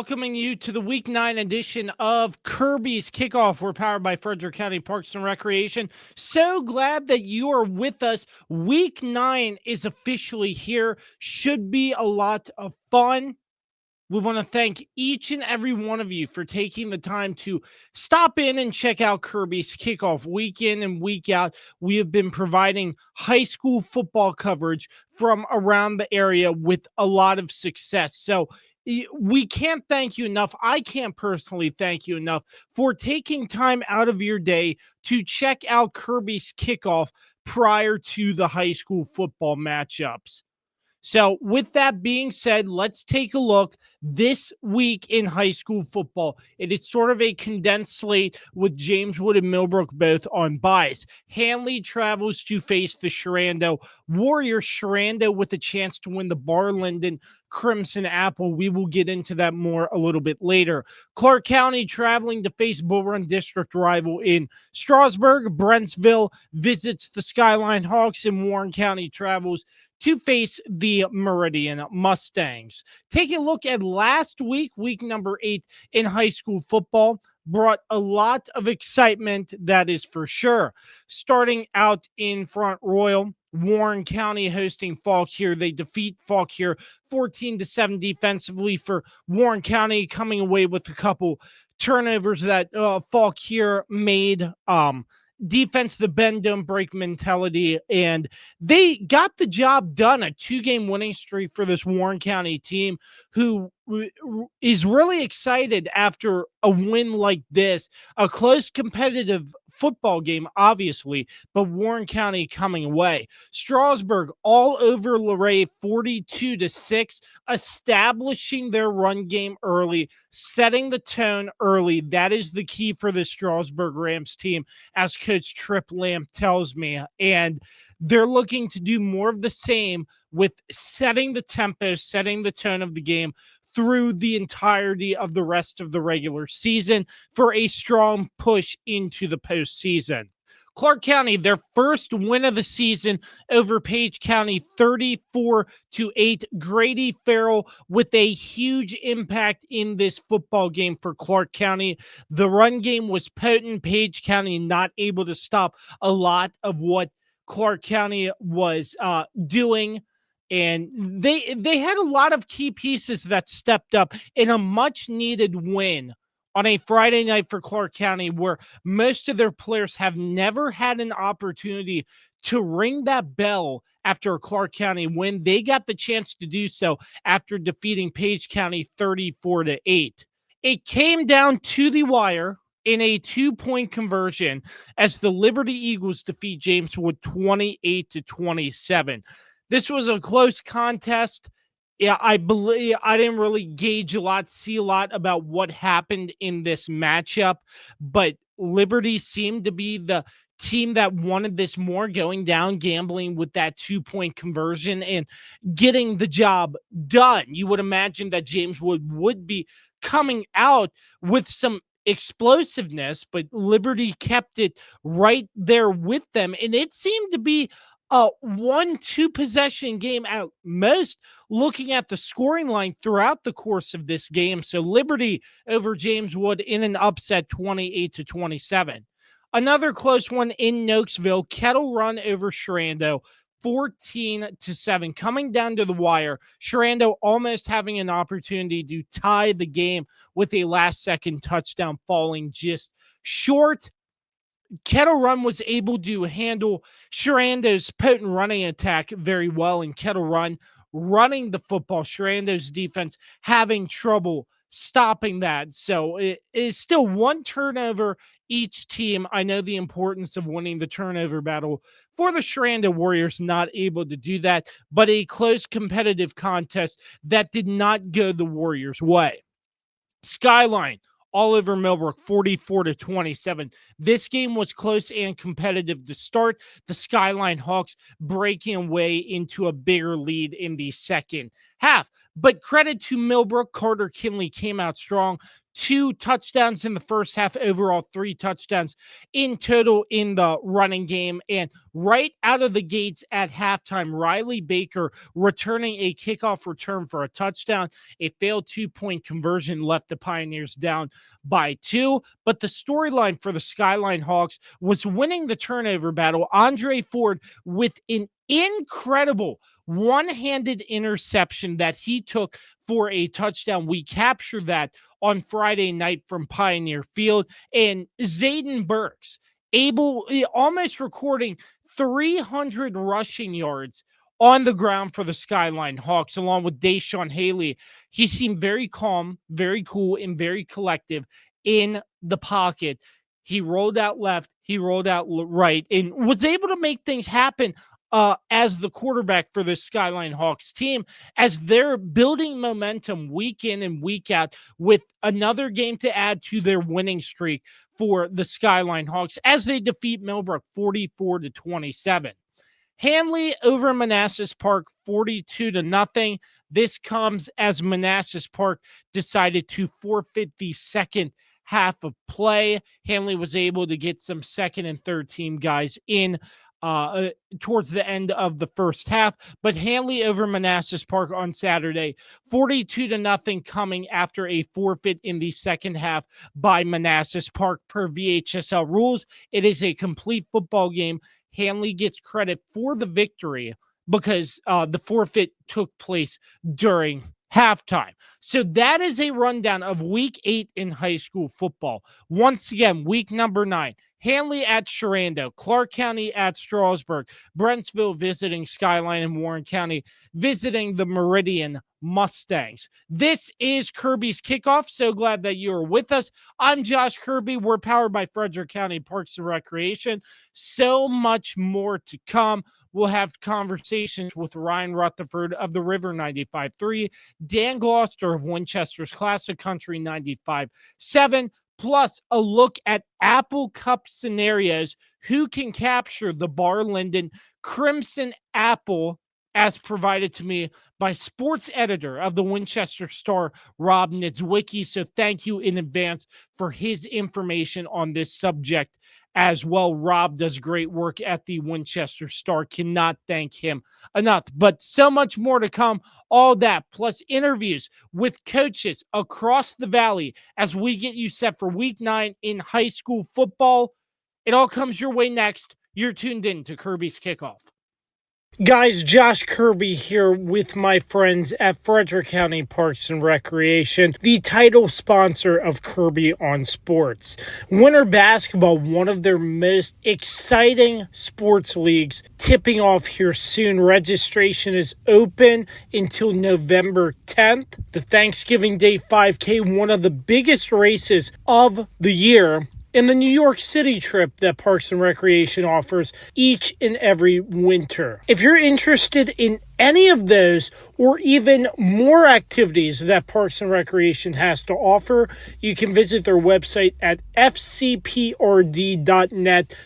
welcoming you to the Week 9 edition of Kirby's Kickoff. We're powered by Frederick County Parks and Recreation. So glad that you are with us. Week 9 is officially here. Should be a lot of fun. We want to thank each and every one of you for taking the time to stop in and check out Kirby's Kickoff week in and week out. We have been providing high school football coverage from around the area with a lot of success. So we can't thank you enough. I can't personally thank you enough for taking time out of your day to check out Kirby's Kickoff prior to the high school football matchups. So with that being said, let's take a look this week in high school football. It is sort of a condensed slate with James Wood and Millbrook both on byes. Handley travels to face the Sherando Warriors. Sherando with a chance to win the Barr-Lindon Crimson Apple. We will get into that more a little bit later. Clarke County traveling to face Bull Run District rival in Strasburg. Brentsville visits the Skyline Hawks, and Warren County travels to face the Meridian Mustangs. Take a look at last week, week number 8 in high school football. Brought a lot of excitement, that is for sure. Starting out in Front Royal, Warren County hosting Fauquier. They defeat Fauquier 14-7 defensively for Warren County, coming away with a couple turnovers that Fauquier made. Defense, the bend don't break mentality, and they got the job done. A 2-game winning streak for this Warren County team, who is really excited after a win like this. A close competitive football game, obviously, but Warren County coming away. Strasburg all over Luray 42-6, establishing their run game early, setting the tone early. That is the key for the Strasburg Rams team, as Coach Tripp Lamb tells me. And they're looking to do more of the same with setting the tempo, setting the tone of the game through the entirety of the rest of the regular season for a strong push into the postseason. Clarke County, their first win of the season over Page County, 34-8. Grady Farrell with a huge impact in this football game for Clarke County. The run game was potent. Page County not able to stop a lot of what Clarke County was doing. And they had a lot of key pieces that stepped up in a much-needed win on a Friday night for Clarke County, where most of their players have never had an opportunity to ring that bell after a Clarke County win. They got the chance to do so after defeating Page County 34-8. It came down to the wire in a 2-point conversion as the Liberty Eagles defeat James Wood 28-27. This was a close contest. Yeah, I believe I didn't really gauge a lot, see a lot about what happened in this matchup, but Liberty seemed to be the team that wanted this more, going down, gambling with that 2-point conversion and getting the job done. You would imagine that James Wood would be coming out with some explosiveness, but Liberty kept it right there with them, and it seemed to be a 1-2 possession game at most, looking at the scoring line throughout the course of this game. So Liberty over James Wood in an upset 28-27. Another close one in Nokesville, Kettle Run over Sherando 14-7, coming down to the wire. Sherando almost having an opportunity to tie the game with a last-second touchdown, falling just short. Kettle Run was able to handle Sherando's potent running attack very well, and Kettle Run running the football. Sherando's defense having trouble stopping that. So it is still one turnover each team. I know the importance of winning the turnover battle for the Sherando Warriors, not able to do that, but a close competitive contest that did not go the Warriors' way. Skyline all over Millbrook, 44-27. This game was close and competitive to start. The Skyline Hawks breaking away into a bigger lead in the second half. But credit to Millbrook, Carter Kinley came out strong. 2 touchdowns in the first half, overall 3 touchdowns in total in the running game. And right out of the gates at halftime, Riley Baker returning a kickoff return for a touchdown. A failed 2-point conversion left the Pioneers down by 2. But the storyline for the Skyline Hawks was winning the turnover battle. Andre Ford with an incredible one-handed interception that he took for a touchdown. We captured that on Friday night from Pioneer Field. And Zayden Burks almost recording 300 rushing yards on the ground for the Skyline Hawks, along with Deshaun Haley. He seemed very calm, very cool, and very collective in the pocket. He rolled out left, he rolled out right, and was able to make things happen as the quarterback for the Skyline Hawks team, as they're building momentum week in and week out with another game to add to their winning streak for the Skyline Hawks as they defeat Millbrook 44-27. Handley over Manassas Park 42-0. This comes as Manassas Park decided to forfeit the second half of play. Handley was able to get some second and third team guys in towards the end of the first half, but Handley over Manassas Park on Saturday, 42-0, coming after a forfeit in the second half by Manassas Park per VHSL rules. It is a complete football game. Handley gets credit for the victory because the forfeit took place during halftime. So that is a rundown of week 8 in high school football. Once again, week number 9. Handley at Sherando, Clarke County at Strasburg, Brentsville visiting Skyline and Warren County, visiting the Meridian Mustangs. This is Kirby's Kickoff. So glad that you are with us. I'm Josh Kirby. We're powered by Frederick County Parks and Recreation. So much more to come. We'll have conversations with Ryan Rutherford of the River 95.3, Dan Gloster of Winchester's Classic Country 95.7, plus a look at Apple Cup scenarios. Who can capture the Barr-Lindon Crimson Apple, as provided to me by sports editor of the Winchester Star, Rob Niedzwiecki. So thank you in advance for his information on this subject as well. Rob does great work at the Winchester Star. Cannot thank him enough. But so much more to come. All that, plus interviews with coaches across the valley as we get you set for week 9 in high school football. It all comes your way next. You're tuned in to Kirby's Kickoff. Guys, Josh Kirby here with my friends at Frederick County Parks and Recreation, the title sponsor of Kirby on Sports. Winter basketball, one of their most exciting sports leagues, tipping off here soon. Registration is open until November 10th. The Thanksgiving Day 5K, one of the biggest races of the year, and the New York City trip that Parks and Recreation offers each and every winter. If you're interested in any of those or even more activities that Parks and Recreation has to offer, you can visit their website at fcprd.net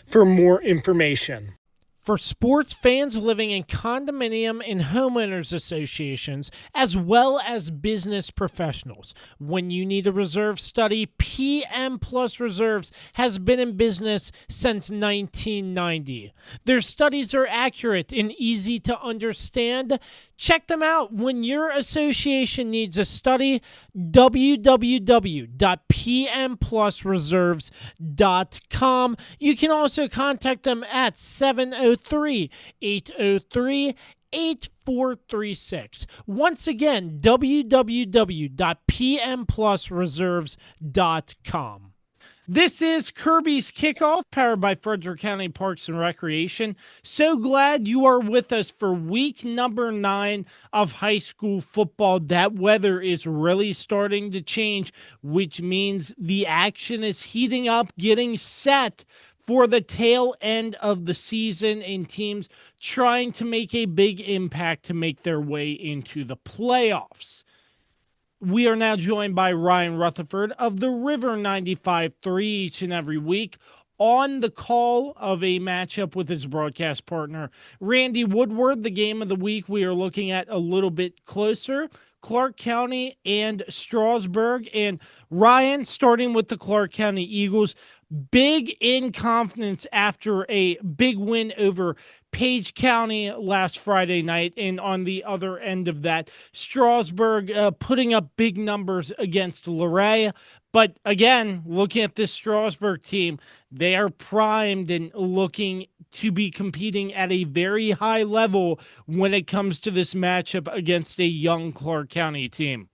for more information. For sports fans living in condominium and homeowners associations, as well as business professionals, when you need a reserve study, PM Plus Reserves has been in business since 1990. Their studies are accurate and easy to understand. Check them out when your association needs a study. www.pmplusreserves.com. You can also contact them at 703-803-8436. Once again, www.pmplusreserves.com. This is Kirby's Kickoff, powered by Frederick County Parks and Recreation. So glad you are with us for week number 9 of high school football. That weather is really starting to change, which means the action is heating up, getting set for the tail end of the season, and teams trying to make a big impact to make their way into the playoffs. We are now joined by Ryan Rutherford of the River 95.3 each and every week on the call of a matchup with his broadcast partner, Randy Woodward. The game of the week we are looking at a little bit closer. Clarke County and Strasburg. And Ryan, starting with the Clarke County Eagles, big in confidence after a big win over Page County last Friday night. And on the other end of that, Strasburg putting up big numbers against Luray. But again, looking at this Strasburg team, they are primed and looking to be competing at a very high level when it comes to this matchup against a young Clarke County team.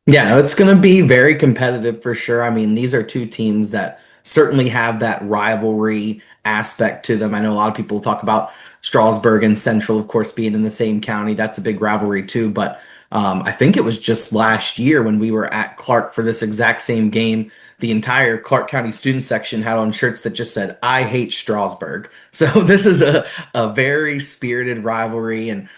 Yeah, no, it's going to be very competitive for sure. I mean, these are two teams that certainly have that rivalry aspect to them. I know a lot of people talk about Strasburg and Central, of course, being in the same county. That's a big rivalry too. But I think it was just last year when we were at Clarke for this exact same game. The entire Clarke County student section had on shirts that just said, "I hate Strasburg." So this is a very spirited rivalry. And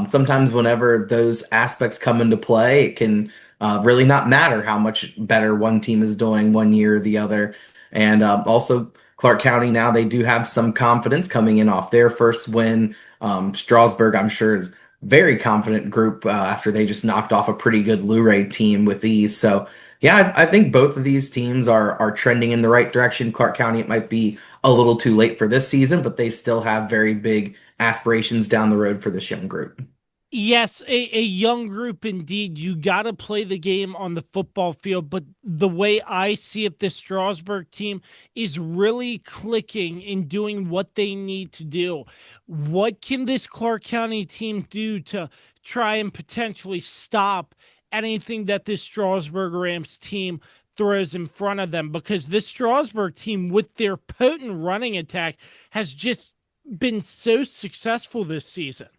sometimes whenever those aspects come into play, it can really not matter how much better one team is doing one year or the other. And also, Clarke County now they do have some confidence coming in off their first win. Strasburg, I'm sure, is very confident group after they just knocked off a pretty good Luray team with ease. So yeah, I think both of these teams are trending in the right direction. Clarke County, it might be a little too late for this season, but they still have very big aspirations down the road for this young group. Yes, a young group indeed. You got to play the game on the football field, but the way I see it, this Strasburg team is really clicking and doing what they need to do. What can this Clarke County team do to try and potentially stop anything that this Strasburg Rams team throws in front of them? Because this Strasburg team, with their potent running attack, has just been so successful this season.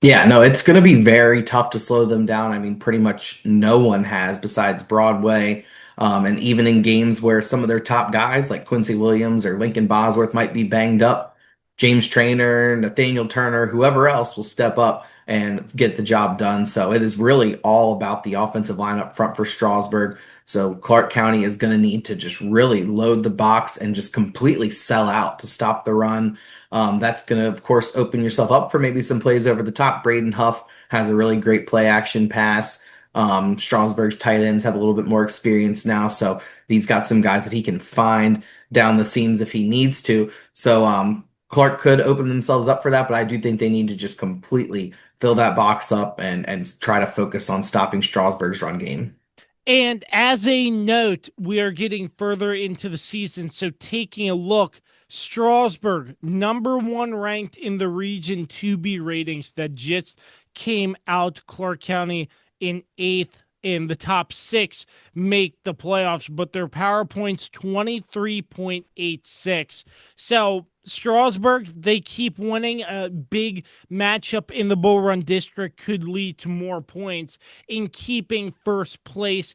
Yeah, no, it's going to be very tough to slow them down. I mean, pretty much no one has besides Broadway. And even in games where some of their top guys like Quincy Williams or Lincoln Bosworth might be banged up, James Traynor, Nathaniel Turner, whoever else will step up and get the job done. So it is really all about the offensive line up front for Strasburg. So Clarke County is going to need to just really load the box and just completely sell out to stop the run. That's going to, of course, open yourself up for maybe some plays over the top. Braden Huff has a really great play action pass. Strasburg's tight ends have a little bit more experience now, so he's got some guys that he can find down the seams if he needs to. So Clarke could open themselves up for that, but I do think they need to just completely fill that box up and try to focus on stopping Strasburg's run game. And as a note, we are getting further into the season, so taking a look, Strasburg, number one ranked in the Region 2B ratings that just came out. Clarke County in 8th, in the top 6 make the playoffs, but their power points 23.86. So Strasburg, they keep winning. A big matchup in the Bull Run District could lead to more points in keeping first place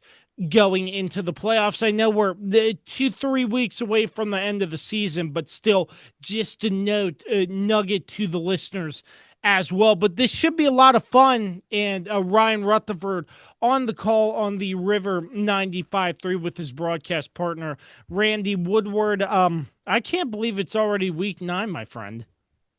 going into the playoffs. I know we're 2-3 weeks away from the end of the season, but still, just a note, a nugget to the listeners as well. But this should be a lot of fun. And Ryan Rutherford on the call on the River 95.3 with his broadcast partner, Randy Woodward. I can't believe it's already week 9, my friend.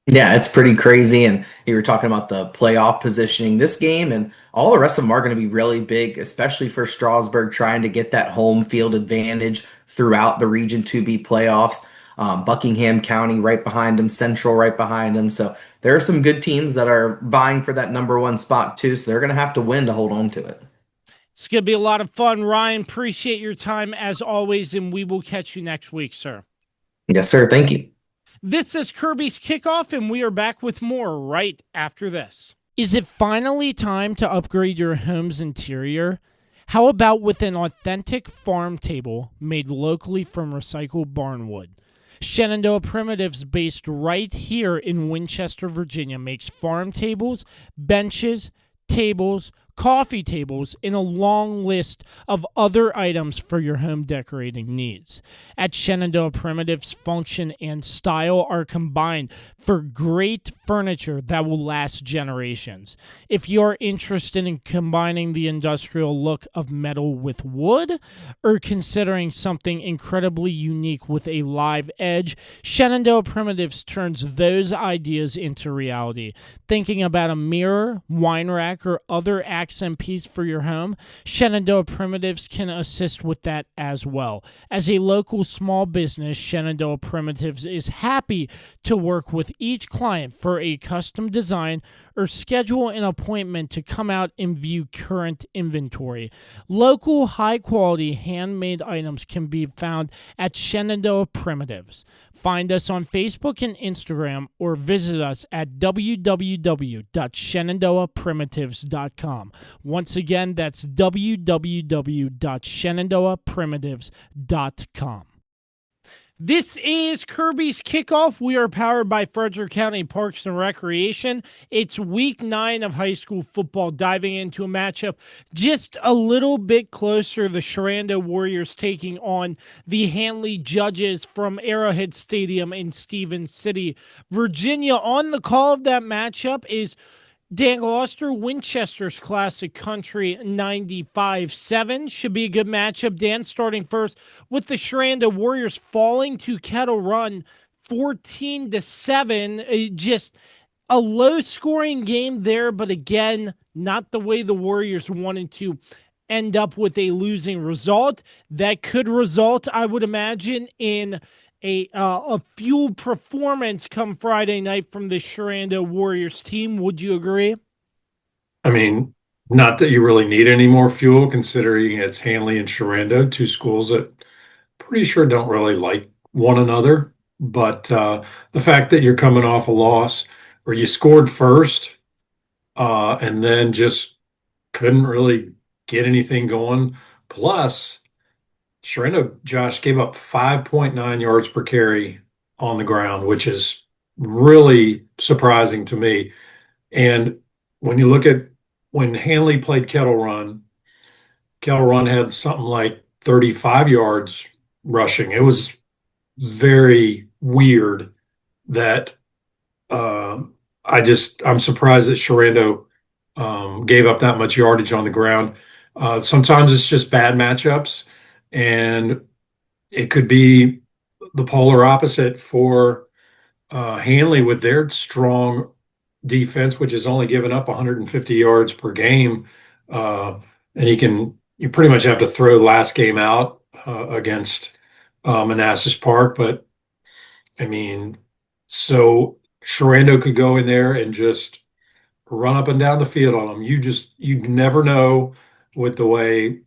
Yeah, it's pretty crazy. And you were talking about the playoff positioning. This game and all the rest of them are going to be really big, especially for Strasburg trying to get that home field advantage throughout the Region 2B playoffs. Buckingham County right behind them, Central right behind them. So there are some good teams that are vying for that number 1 spot too. So they're going to have to win to hold on to it. It's going to be a lot of fun. Ryan, appreciate your time as always, and we will catch you next week, sir. Yes, sir. Thank you. This is Kirby's Kickoff, and we are back with more right after this. Is it finally time to upgrade your home's interior? How about with an authentic farm table made locally from recycled barnwood? Shenandoah Primitives, based right here in Winchester, Virginia, makes farm tables, benches, tables, coffee tables, and a long list of other items for your home decorating needs. At Shenandoah Primitives, function and style are combined for great furniture that will last generations. If you're interested in combining the industrial look of metal with wood, or considering something incredibly unique with a live edge, Shenandoah Primitives turns those ideas into reality. Thinking about a mirror, wine rack, or other accent piece for your home, Shenandoah Primitives can assist with that as well. As a local small business, Shenandoah Primitives is happy to work with each client for a custom design or schedule an appointment to come out and view current inventory. Local, high-quality, handmade items can be found at Shenandoah Primitives. Find us on Facebook and Instagram or visit us at www.shenandoahprimitives.com. Once again, that's www.shenandoahprimitives.com. This is Kirby's Kickoff. We are powered by Frederick County Parks and Recreation. It's week 9 of high school football, diving into a matchup just a little bit closer. The Sherando Warriors taking on the Handley Judges from Arrowhead Stadium in Stevens City, Virginia. On the call of that matchup is Dan Gloster, Winchester's Classic Country 95-7. Should be a good matchup. Dan starting first with the Sherando Warriors falling to Kettle Run 14-7. Just a low-scoring game there, but again, not the way the Warriors wanted to end up with a losing result. That could result, I would imagine, in a fuel performance come Friday night from the Sherando Warriors team. Would you agree? I mean, not that you really need any more fuel, considering it's Handley and Sherando, two schools that pretty sure don't really like one another. But the fact that you're coming off a loss where you scored first and then just couldn't really get anything going. Plus, Sherando, Josh, gave up 5.9 yards per carry on the ground, which is really surprising to me. And when you look at when Handley played Kettle Run had something like 35 yards rushing. It was very weird that I'm surprised that Sherando gave up that much yardage on the ground. Sometimes it's just bad matchups, and it could be the polar opposite for Handley with their strong defense, which has only given up 150 yards per game. And you pretty much have to throw the last game out against Manassas Park. But I mean, so Sherando could go in there and just run up and down the field on them. You never know with the way,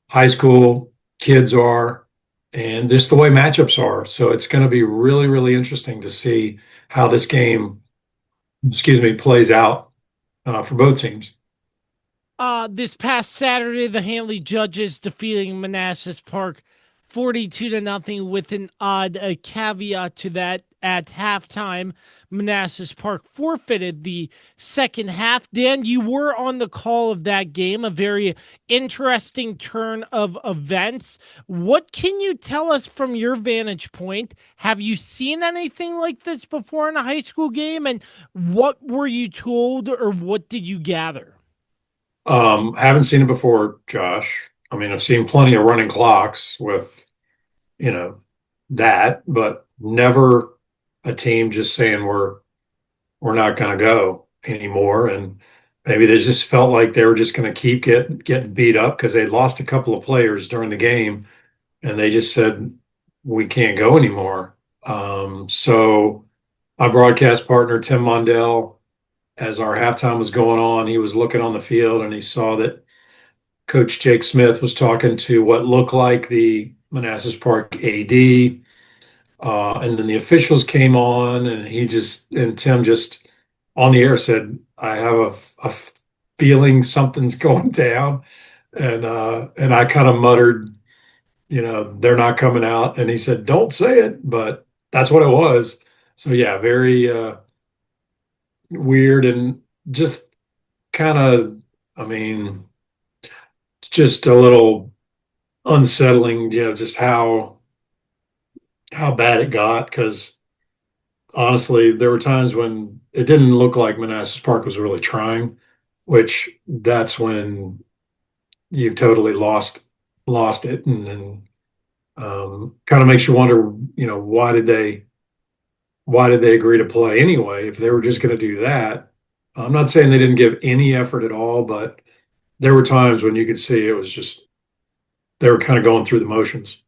high school kids are and just the way matchups are. So it's going to be really, really interesting to see how this game, plays out for both teams. This past Saturday, the Handley Judges defeating Manassas Park 42-0 with an odd caveat to that. At halftime, Manassas Park forfeited the second half. Dan, you were on the call of that game, a very interesting turn of events. What can you tell us from your vantage point? Have you seen anything like this before in a high school game? And what were you told, or what did you gather? Haven't seen it before, Josh. I mean, I've seen plenty of running clocks with, that, but never a team just saying we're not going to go anymore. And maybe they just felt like they were just going to keep getting beat up because they'd lost a couple of players during the game, and they just said we can't go anymore. So my broadcast partner Tim Mondell, as our halftime was going on, he was looking on the field and he saw that Coach Jake Smith was talking to what looked like the Manassas Park AD. And then the officials came on, and Tim just on the air said, I have a feeling something's going down. And I kind of muttered, they're not coming out. And he said, don't say it, but that's what it was. So yeah, very weird and just kind of, just a little unsettling, just how bad it got, because honestly, there were times when it didn't look like Manassas Park was really trying, which that's when you've totally lost it, and then kind of makes you wonder, why did they agree to play anyway if they were just going to do that? I'm not saying they didn't give any effort at all, but there were times when you could see it was just they were kind of going through the motions.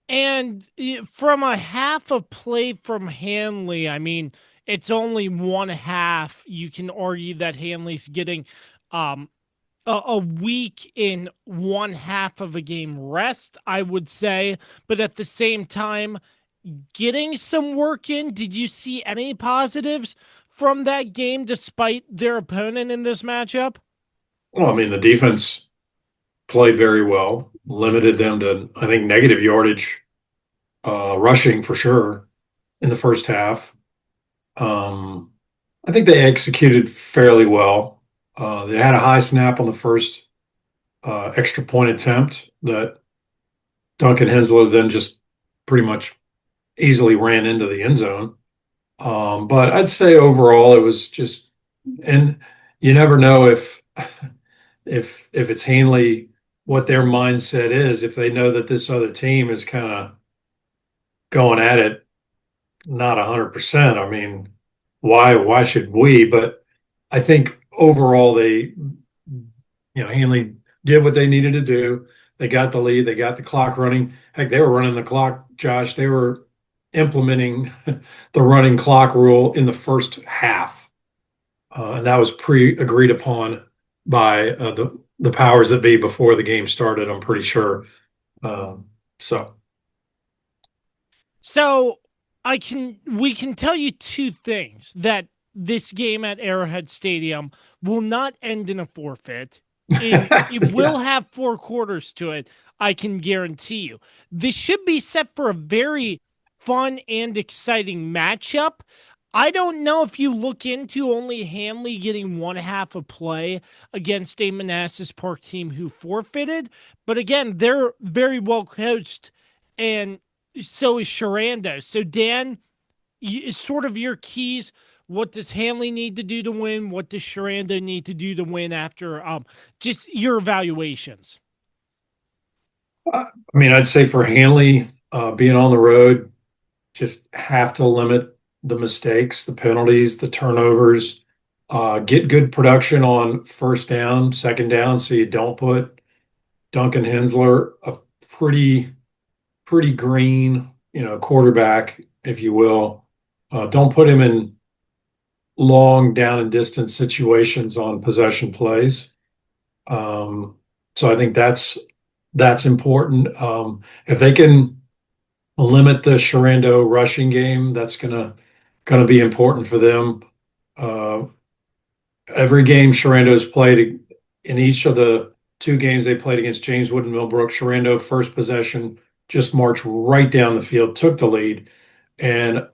And from a half a play from Handley, I mean, it's only one half. You can argue that Handley's getting um, a week in one half of a game rest, I would say. But at the same time, getting some work in. Did you see any positives from that game despite their opponent in this matchup? Well, I mean, the defense played very well, limited them to, I think, negative yardage rushing for sure in the first half. I think they executed fairly well. They had a high snap on the first extra point attempt that Duncan Hensler then just pretty much easily ran into the end zone. But I'd say overall it was just, and you never know if if it's Handley, what their mindset is, if they know that this other team is kind of going at it not 100%. I mean, why should we? But I think overall Handley did what they needed to do. They got the lead. They got the clock running. Heck, they were running the clock, Josh. They were implementing the running clock rule in the first half, and that was pre-agreed upon by the powers that be before the game started. I'm pretty sure. So So we can tell you two things: that this game at Arrowhead Stadium will not end in a forfeit. It will have four quarters to it. I can guarantee you. This should be set for a very fun and exciting matchup. I don't know if you look into only Handley getting one half a play against a Manassas Park team who forfeited, but again, they're very well coached, and so is Sherando. So Dan, is sort of your keys. What does Handley need to do to win? What does Sherando need to do to win after just your evaluations? I mean, I'd say for Handley, being on the road, just have to limit the mistakes, the penalties, the turnovers, get good production on first down, second down, so you don't put Duncan Hensler, a pretty green, quarterback, if you will. Don't put him in long down and distance situations on possession plays. So I think that's important. If they can limit the Sherando rushing game, that's gonna be important for them. Uh, every game Sherando's played in each of the two games they played against James Wood and Millbrook, Sherando first possession just marched right down the field, took the lead, and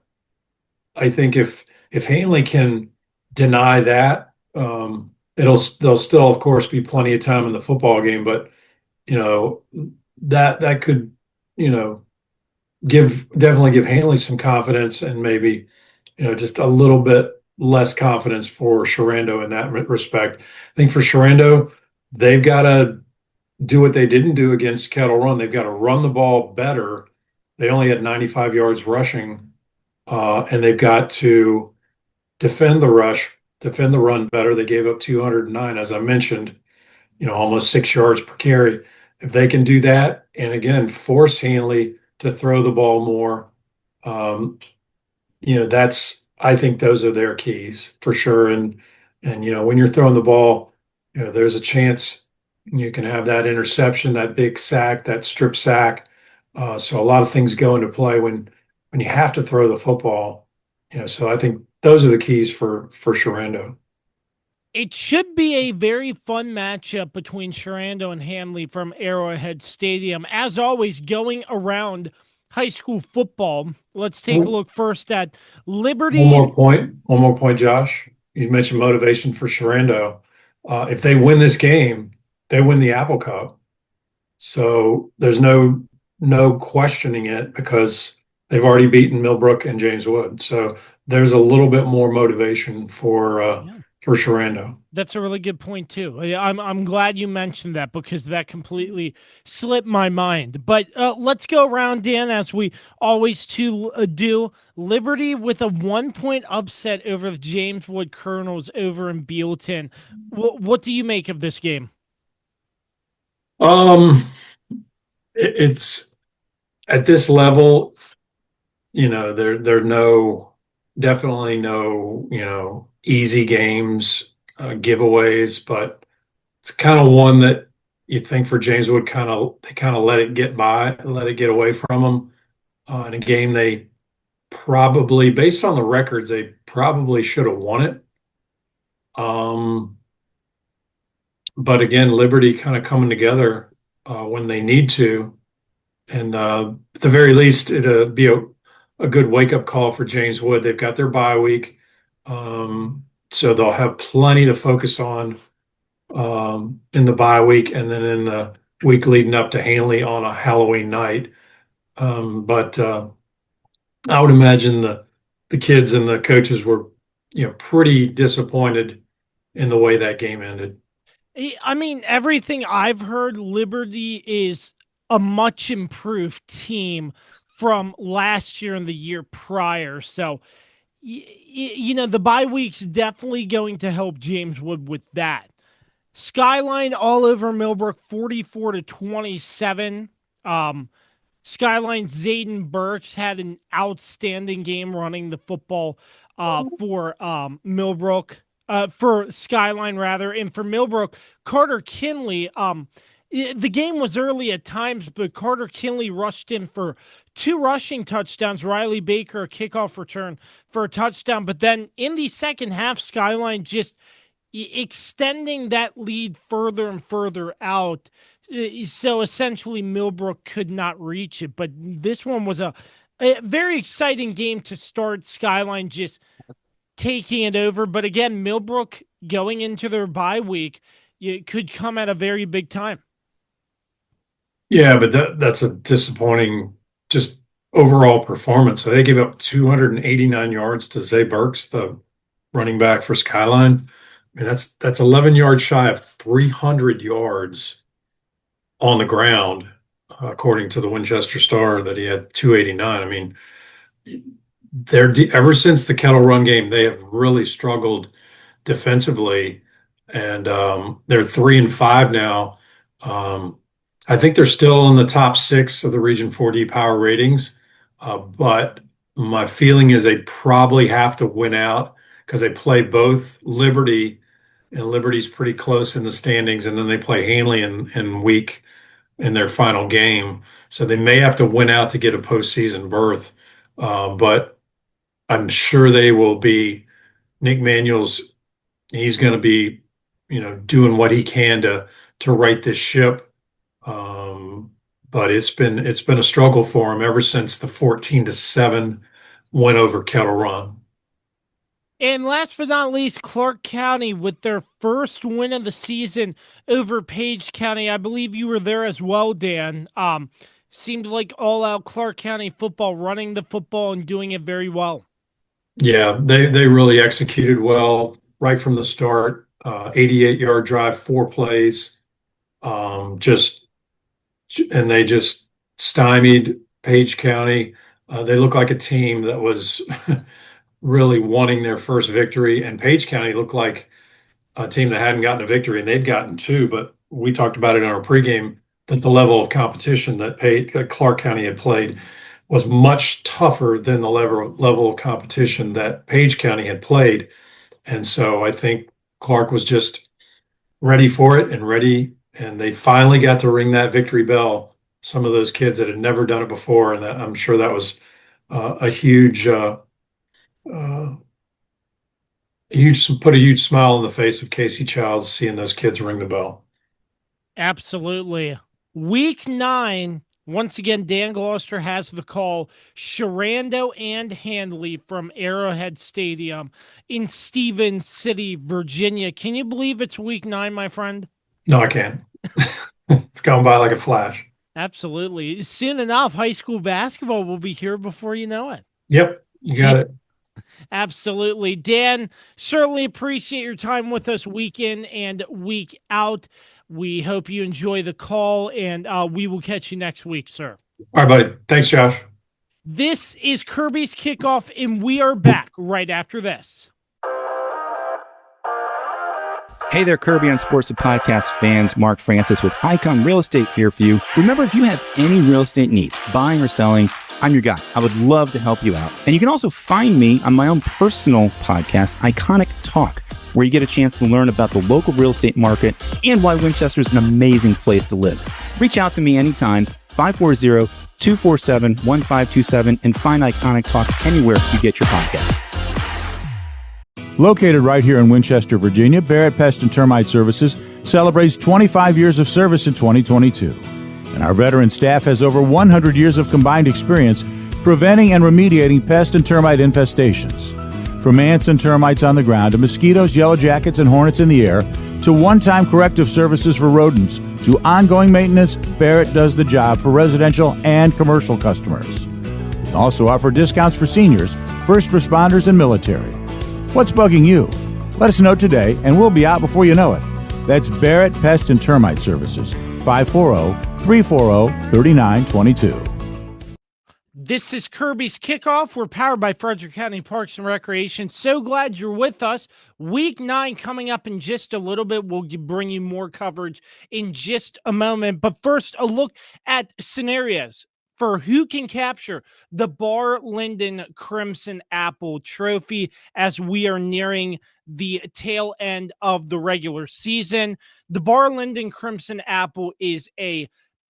I think if Handley can deny that, there'll still, of course, be plenty of time in the football game, but you know that could definitely give Handley some confidence and maybe just a little bit less confidence for Sherando in that respect. I think for Sherando, they've got to do what they didn't do against Kettle Run. They've got to run the ball better. They only had 95 yards rushing, and they've got to defend the run better. They gave up 209, as I mentioned, almost 6 yards per carry. If they can do that, and again, force Handley to throw the ball more, I think those are their keys for sure. And when you're throwing the ball, there's a chance you can have that interception, that big sack, that strip sack. So a lot of things go into play when you have to throw the football. So I think those are the keys for Sherando. It should be a very fun matchup between Sherando and Handley from Arrowhead Stadium. As always, going around high school football, let's take a look first at Liberty. One more point, Josh. You mentioned motivation for Sherando. If they win this game, they win the Apple Cup. So there's no questioning it because they've already beaten Millbrook and James Wood. So there's a little bit more motivation for for Sherando. That's a really good point too. I'm glad you mentioned that because that completely slipped my mind. But let's go around, Dan, as we always do. Liberty with a 1-point upset over the James Wood Colonels over in Bealton. What do you make of this game? It's at this level, there definitely no, easy games, giveaways, but it's kind of one that you think for James Wood, they kind of let it get away from them in a game they probably, based on the records, they probably should have won it. But again, Liberty kind of coming together when they need to, and at the very least, it'll be a good wake up call for James Wood. They've got their bye week, so they'll have plenty to focus on in the bye week, and then in the week leading up to Handley on a Halloween night. But I would imagine the kids and the coaches were, pretty disappointed in the way that game ended. I mean, everything I've heard, Liberty is a much improved team from last year and the year prior. So, the bye week's definitely going to help James Wood with that. Skyline all over Millbrook, 44-27. Skyline's Zayden Burks had an outstanding game running the football for Millbrook. For Skyline, rather, and for Millbrook, Carter Kinley. The game was early at times, but Carter Kinley rushed in for 2 rushing touchdowns. Riley Baker, a kickoff return for a touchdown. But then in the second half, Skyline just extending that lead further and further out. So essentially, Millbrook could not reach it. But this one was a very exciting game to start. Skyline just taking it over. But again, Millbrook going into their bye week, it could come at a very big time. Yeah, but that's a disappointing just overall performance. So they give up 289 yards to Zay Burks, the running back for Skyline. I mean, that's 11 yards shy of 300 yards on the ground, according to the Winchester Star, that he had 289. I mean, ever since the Kettle Run game, they have really struggled defensively, and they're 3-5 now. I think they're still in the top 6 of the Region 4D power ratings, but my feeling is they probably have to win out because they play both Liberty, and Liberty's pretty close in the standings, and then they play Handley in their final game. So they may have to win out to get a postseason berth, but I'm sure they will be. Nick Manuel's, he's going to be, doing what he can to right this ship. But it's been a struggle for him ever since the 14-7 win over Kettle Run. And last but not least, Clarke County with their first win of the season over Page County. I believe you were there as well, Dan. Seemed like all-out Clarke County football, running the football and doing it very well. Yeah, they really executed well right from the start. 88-yard drive, 4 plays. And they just stymied Page County. They look like a team that was really wanting their first victory, and Page County looked like a team that hadn't gotten a victory, and they'd gotten 2, but we talked about it in our pregame that the level of competition that Clarke County had played was much tougher than the level of competition that Page County had played. And so I think Clarke was just ready for it and they finally got to ring that victory bell. Some of those kids that had never done it before, and I'm sure that was a huge put a huge smile on the face of Casey Childs seeing those kids ring the bell. Absolutely. Week 9, once again, Dan Gloster has the call. Sherando and Handley from Arrowhead Stadium in Stevens City, Virginia. Can you believe it's week 9, my friend? No, I can't. It's gone by like a flash. Absolutely. Soon enough, high school basketball will be here before you know it. Yep, you got it. Absolutely. Dan, certainly appreciate your time with us week in and week out. We hope you enjoy the call, and we will catch you next week, sir. All right, buddy. Thanks, Josh. This is Kirby's Kickoff, and we are back right after this. Hey there, Kirby on Sports Podcast fans. Mark Francis with Icon Real Estate here for you. Remember, if you have any real estate needs, buying or selling, I'm your guy. I would love to help you out. And you can also find me on my own personal podcast, Iconic Talk, where you get a chance to learn about the local real estate market and why Winchester is an amazing place to live. Reach out to me anytime, 540-247-1527, and find Iconic Talk anywhere you get your podcasts. Located right here in Winchester, Virginia, Barrett Pest and Termite Services celebrates 25 years of service in 2022. And our veteran staff has over 100 years of combined experience preventing and remediating pest and termite infestations. From ants and termites on the ground to mosquitoes, yellow jackets, and hornets in the air, to one-time corrective services for rodents, to ongoing maintenance, Barrett does the job for residential and commercial customers. We also offer discounts for seniors, first responders, and military. What's bugging you? Let us know today, and we'll be out before you know it. That's Barrett Pest and Termite Services, 540-340-3922. This is Kirby's Kickoff. We're powered by Frederick County Parks and Recreation. So glad you're with us. Week 9 coming up in just a little bit. We'll bring you more coverage in just a moment. But first, a look at scenarios for who can capture the Barr-Lindon Crimson Apple Trophy as we are nearing the tail end of the regular season. The Barr-Lindon Crimson Apple is a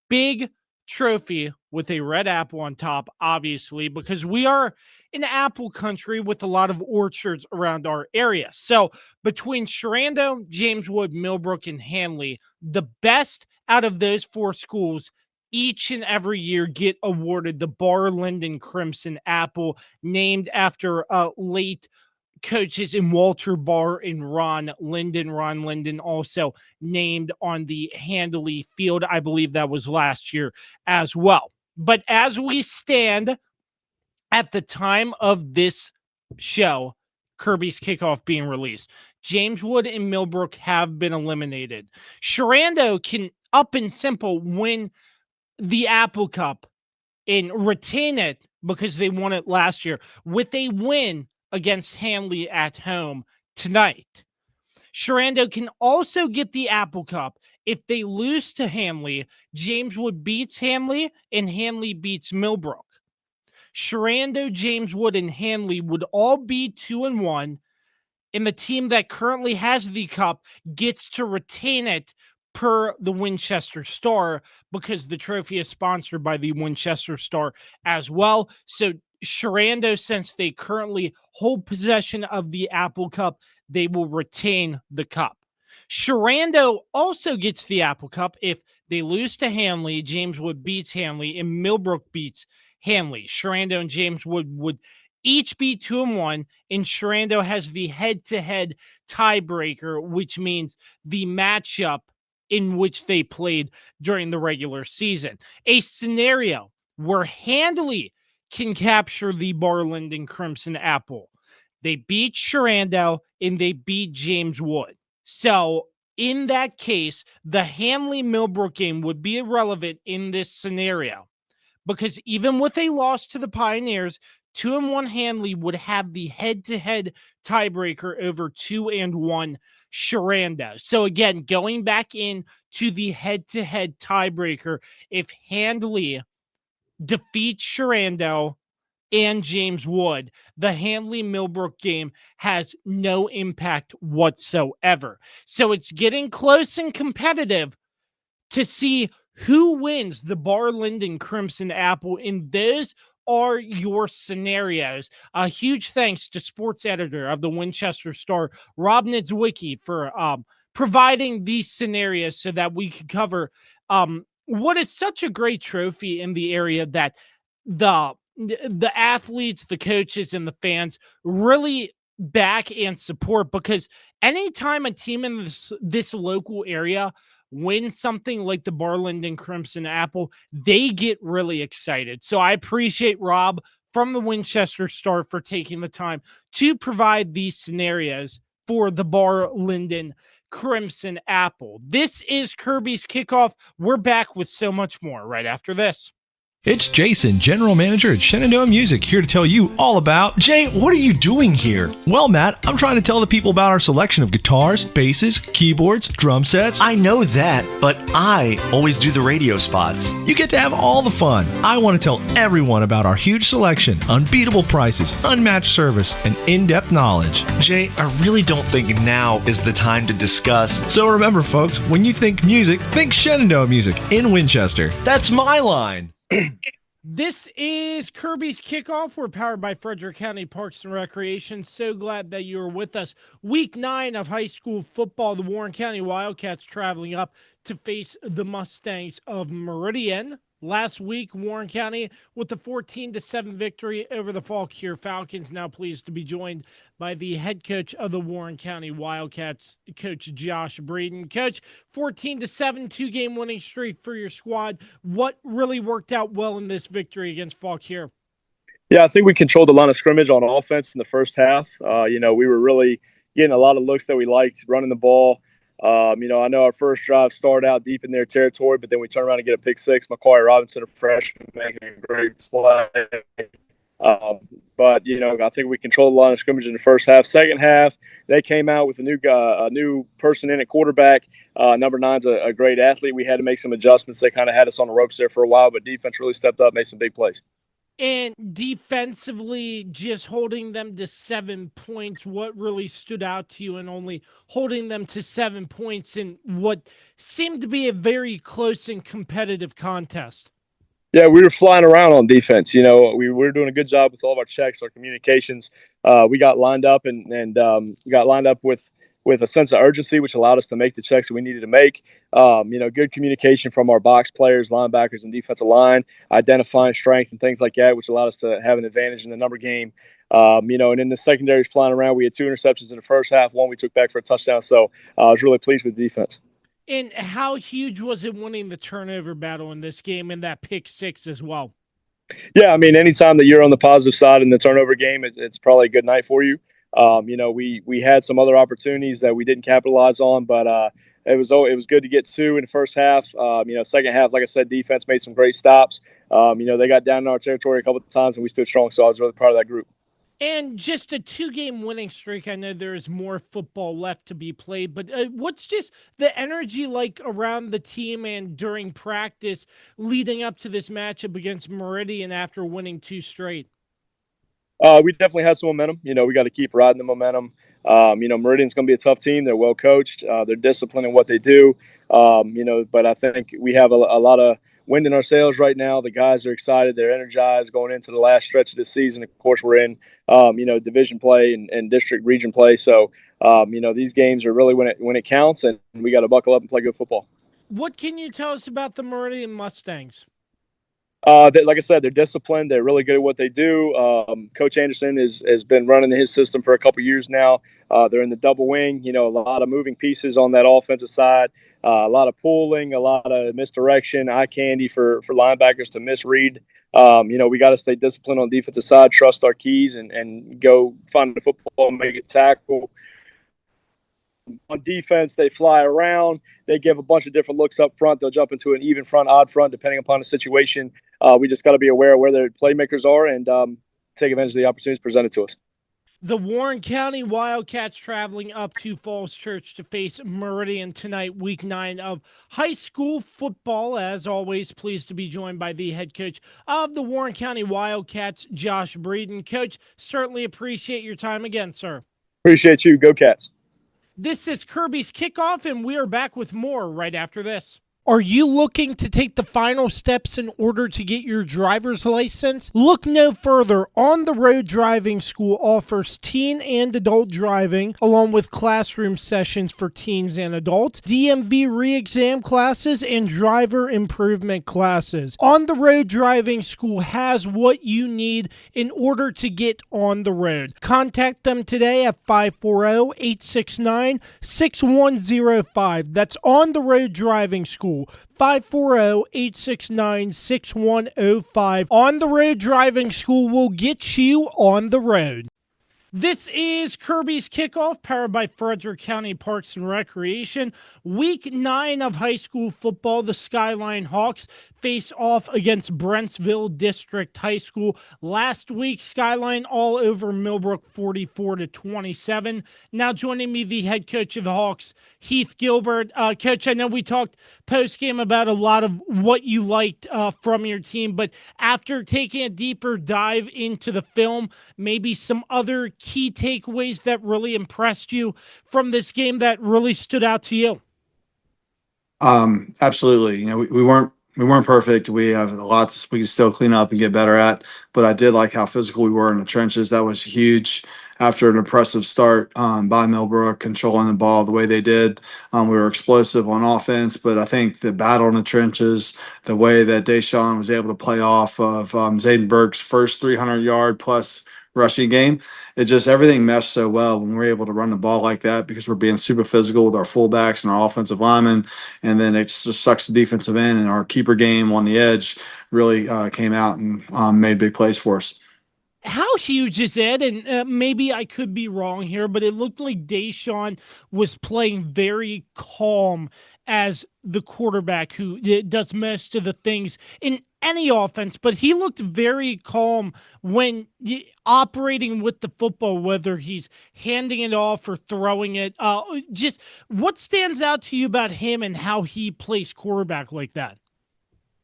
big trophy with a red apple on top, obviously, because we are in apple country with a lot of orchards around our area. So between Sherando, James Wood, Millbrook, and Handley, the best out of those 4 schools each and every year get awarded the Barr-Lindon Crimson Apple, named after late coaches in Walter Barr and Ron Linden. Ron Linden also named on the Handley field. I believe that was last year as well. But as we stand at the time of this show, Kirby's Kickoff being released, James Wood and Millbrook have been eliminated. Sherando can, up and simple, win the Apple Cup and retain it because they won it last year with a win against Handley at home tonight. Sherando can also get the Apple Cup if they lose to Handley. James Wood beats Handley and Handley beats Millbrook. Sherando, James Wood, and Handley would all be 2-1, and the team that currently has the cup gets to retain it per the Winchester Star, because the trophy is sponsored by the Winchester Star as well. So Sherando, since they currently hold possession of the Apple Cup, they will retain the cup. Sherando also gets the Apple Cup if they lose to Handley, James Wood beats Handley, and Millbrook beats Handley. Sherando and James Wood would each be 2-1, and Sherando has the head-to-head tiebreaker, which means the matchup in which they played during the regular season. A scenario where Handley can capture the Barr-Lindon Crimson Apple. They beat Sherando and they beat James Wood. So in that case, the Handley-Millbrook game would be irrelevant in this scenario, because even with a loss to the Pioneers, 2-1 Handley would have the head-to-head tiebreaker over 2-1 Sherando. So again, going back in to the head-to-head tiebreaker, if Handley defeats Sherando and James Wood, the Handley-Millbrook game has no impact whatsoever. So it's getting close and competitive to see who wins the Barr-Lindon Crimson Apple, and those are your scenarios. A huge thanks to sports editor of the Winchester Star, Rob Niedzwiecki, for providing these scenarios so that we could cover what is such a great trophy in the area that the athletes, the coaches, and the fans really back and support, because anytime a team in this local area win something like the Barr-Lindon Crimson Apple, they get really excited. So I appreciate Rob from the Winchester Star for taking the time to provide these scenarios for the Barr-Lindon Crimson Apple. This is Kirby's Kickoff. We're back with so much more right after this. It's Jason, General Manager at Shenandoah Music, here to tell you all about... Jay, what are you doing here? Well, Matt, I'm trying to tell the people about our selection of guitars, basses, keyboards, drum sets. I know that, but I always do the radio spots. You get to have all the fun. I want to tell everyone about our huge selection, unbeatable prices, unmatched service, and in-depth knowledge. Jay, I really don't think now is the time to discuss. So remember, folks, when you think music, think Shenandoah Music in Winchester. That's my line. This is Kirby's Kickoff. We're powered by Frederick County Parks and Recreation. So glad that you're with us. Week 9 of high school football. The Warren County Wildcats traveling up to face the Mustangs of Meridian. Last week, Warren County with a 14-7 victory over the Fauquier Falcons. Now pleased to be joined by the head coach of the Warren County Wildcats, Coach Josh Breeden. Coach, 14-7, 2-game winning streak for your squad. What really worked out well in this victory against Fauquier? Yeah, I think we controlled the line of scrimmage on offense in the first half. We were really getting a lot of looks that we liked, running the ball. I know our first drive started out deep in their territory, but then we turned around and get a pick six. McQuarrie Robinson, a freshman, making a great play. I think we controlled the line of scrimmage in the first half. Second half, they came out with a new person in at quarterback. Number 9's a great athlete. We had to make some adjustments. They kind of had us on the ropes there for a while, but defense really stepped up, made some big plays. And defensively, just holding them to 7 points, what really stood out to you in only holding them to 7 points in what seemed to be a very close and competitive contest? Yeah, we were flying around on defense. We were doing a good job with all of our checks, our communications. We got lined up and got lined up with a sense of urgency, which allowed us to make the checks that we needed to make. Good communication from our box players, linebackers, and defensive line, identifying strength and things like that, which allowed us to have an advantage in the number game. And in the secondaries flying around, we had 2 interceptions in the first half. One we took back for a touchdown. So I was really pleased with the defense. And how huge was it winning the turnover battle in this game and that pick six as well? Yeah, anytime that you're on the positive side in the turnover game, it's probably a good night for you. We had some other opportunities that we didn't capitalize on, but it was good to get 2 in the first half. Second half, like I said, defense made some great stops. They got down in our territory a couple of times and we stood strong. So I was really proud of that group. And just a 2-game winning streak. I know there's more football left to be played, but what's just the energy like around the team and during practice leading up to this matchup against Meridian after winning 2 straight? We definitely had some momentum. We got to keep riding the momentum. Meridian's going to be a tough team. They're well coached. They're disciplined in what they do. But I think we have a lot of wind in our sails right now. The guys are excited. They're energized going into the last stretch of the season. Of course, we're in, division play and district region play. So, these games are really when it counts, and we got to buckle up and play good football. What can you tell us about the Meridian Mustangs? Like I said, they're disciplined. They're really good at what they do. Coach Anderson has been running his system for a couple years now. They're in the double wing, a lot of moving pieces on that offensive side, a lot of pulling, a lot of misdirection, eye candy for linebackers to misread. We got to stay disciplined on the defensive side, trust our keys, and go find the football and make it tackle. On defense, they fly around. They give a bunch of different looks up front. They'll jump into an even front, odd front, depending upon the situation. We just got to be aware of where their playmakers are and take advantage of the opportunities presented to us. The Warren County Wildcats traveling up to Falls Church to face Meridian tonight, week 9 of high school football. As always, pleased to be joined by the head coach of the Warren County Wildcats, Josh Breeden. Coach, certainly appreciate your time again, sir. Appreciate you. Go Cats. This is Kirby's Kickoff, and we are back with more right after this. Are you looking to take the final steps in order to get your driver's license? Look no further. On the Road Driving School offers teen and adult driving, along with classroom sessions for teens and adults, DMV re-exam classes, and driver improvement classes. On the Road Driving School has what you need in order to get on the road. Contact them today at 540-869-6105. That's On the Road Driving School. School. 540-869-6105. On the Road Driving School will get you on the road. This is Kirby's Kickoff, powered by Frederick County Parks and Recreation. Week 9 of high school football, the Skyline Hawks face off against Brentsville District High School. Last week, Skyline all over Millbrook 44-27. Now joining me, the head coach of the Hawks, Heath Gilbert. Coach, I know we talked post-game about a lot of what you liked from your team, but after taking a deeper dive into the film, maybe some other key takeaways that really impressed you from this game that really stood out to you? Absolutely. We weren't perfect. We have a lot we can still clean up and get better at. But I did like how physical we were in the trenches. That was huge. After an impressive start by Millbrook, controlling the ball the way they did, we were explosive on offense. But I think the battle in the trenches, the way that Deshaun was able to play off of Zayden Burke's first 300-yard plus rushing game, it just everything meshed so well when we're able to run the ball like that because we're being super physical with our fullbacks and our offensive linemen, and then it just sucks the defensive end, and our keeper game on the edge really came out and made big plays for us. How huge is it? And maybe I could be wrong here, but it looked like Deshaun was playing very calm as the quarterback who does most of the things in any offense, but he looked very calm when operating with the football, whether he's handing it off or throwing it. Just what stands out to you about him and how he plays quarterback like that?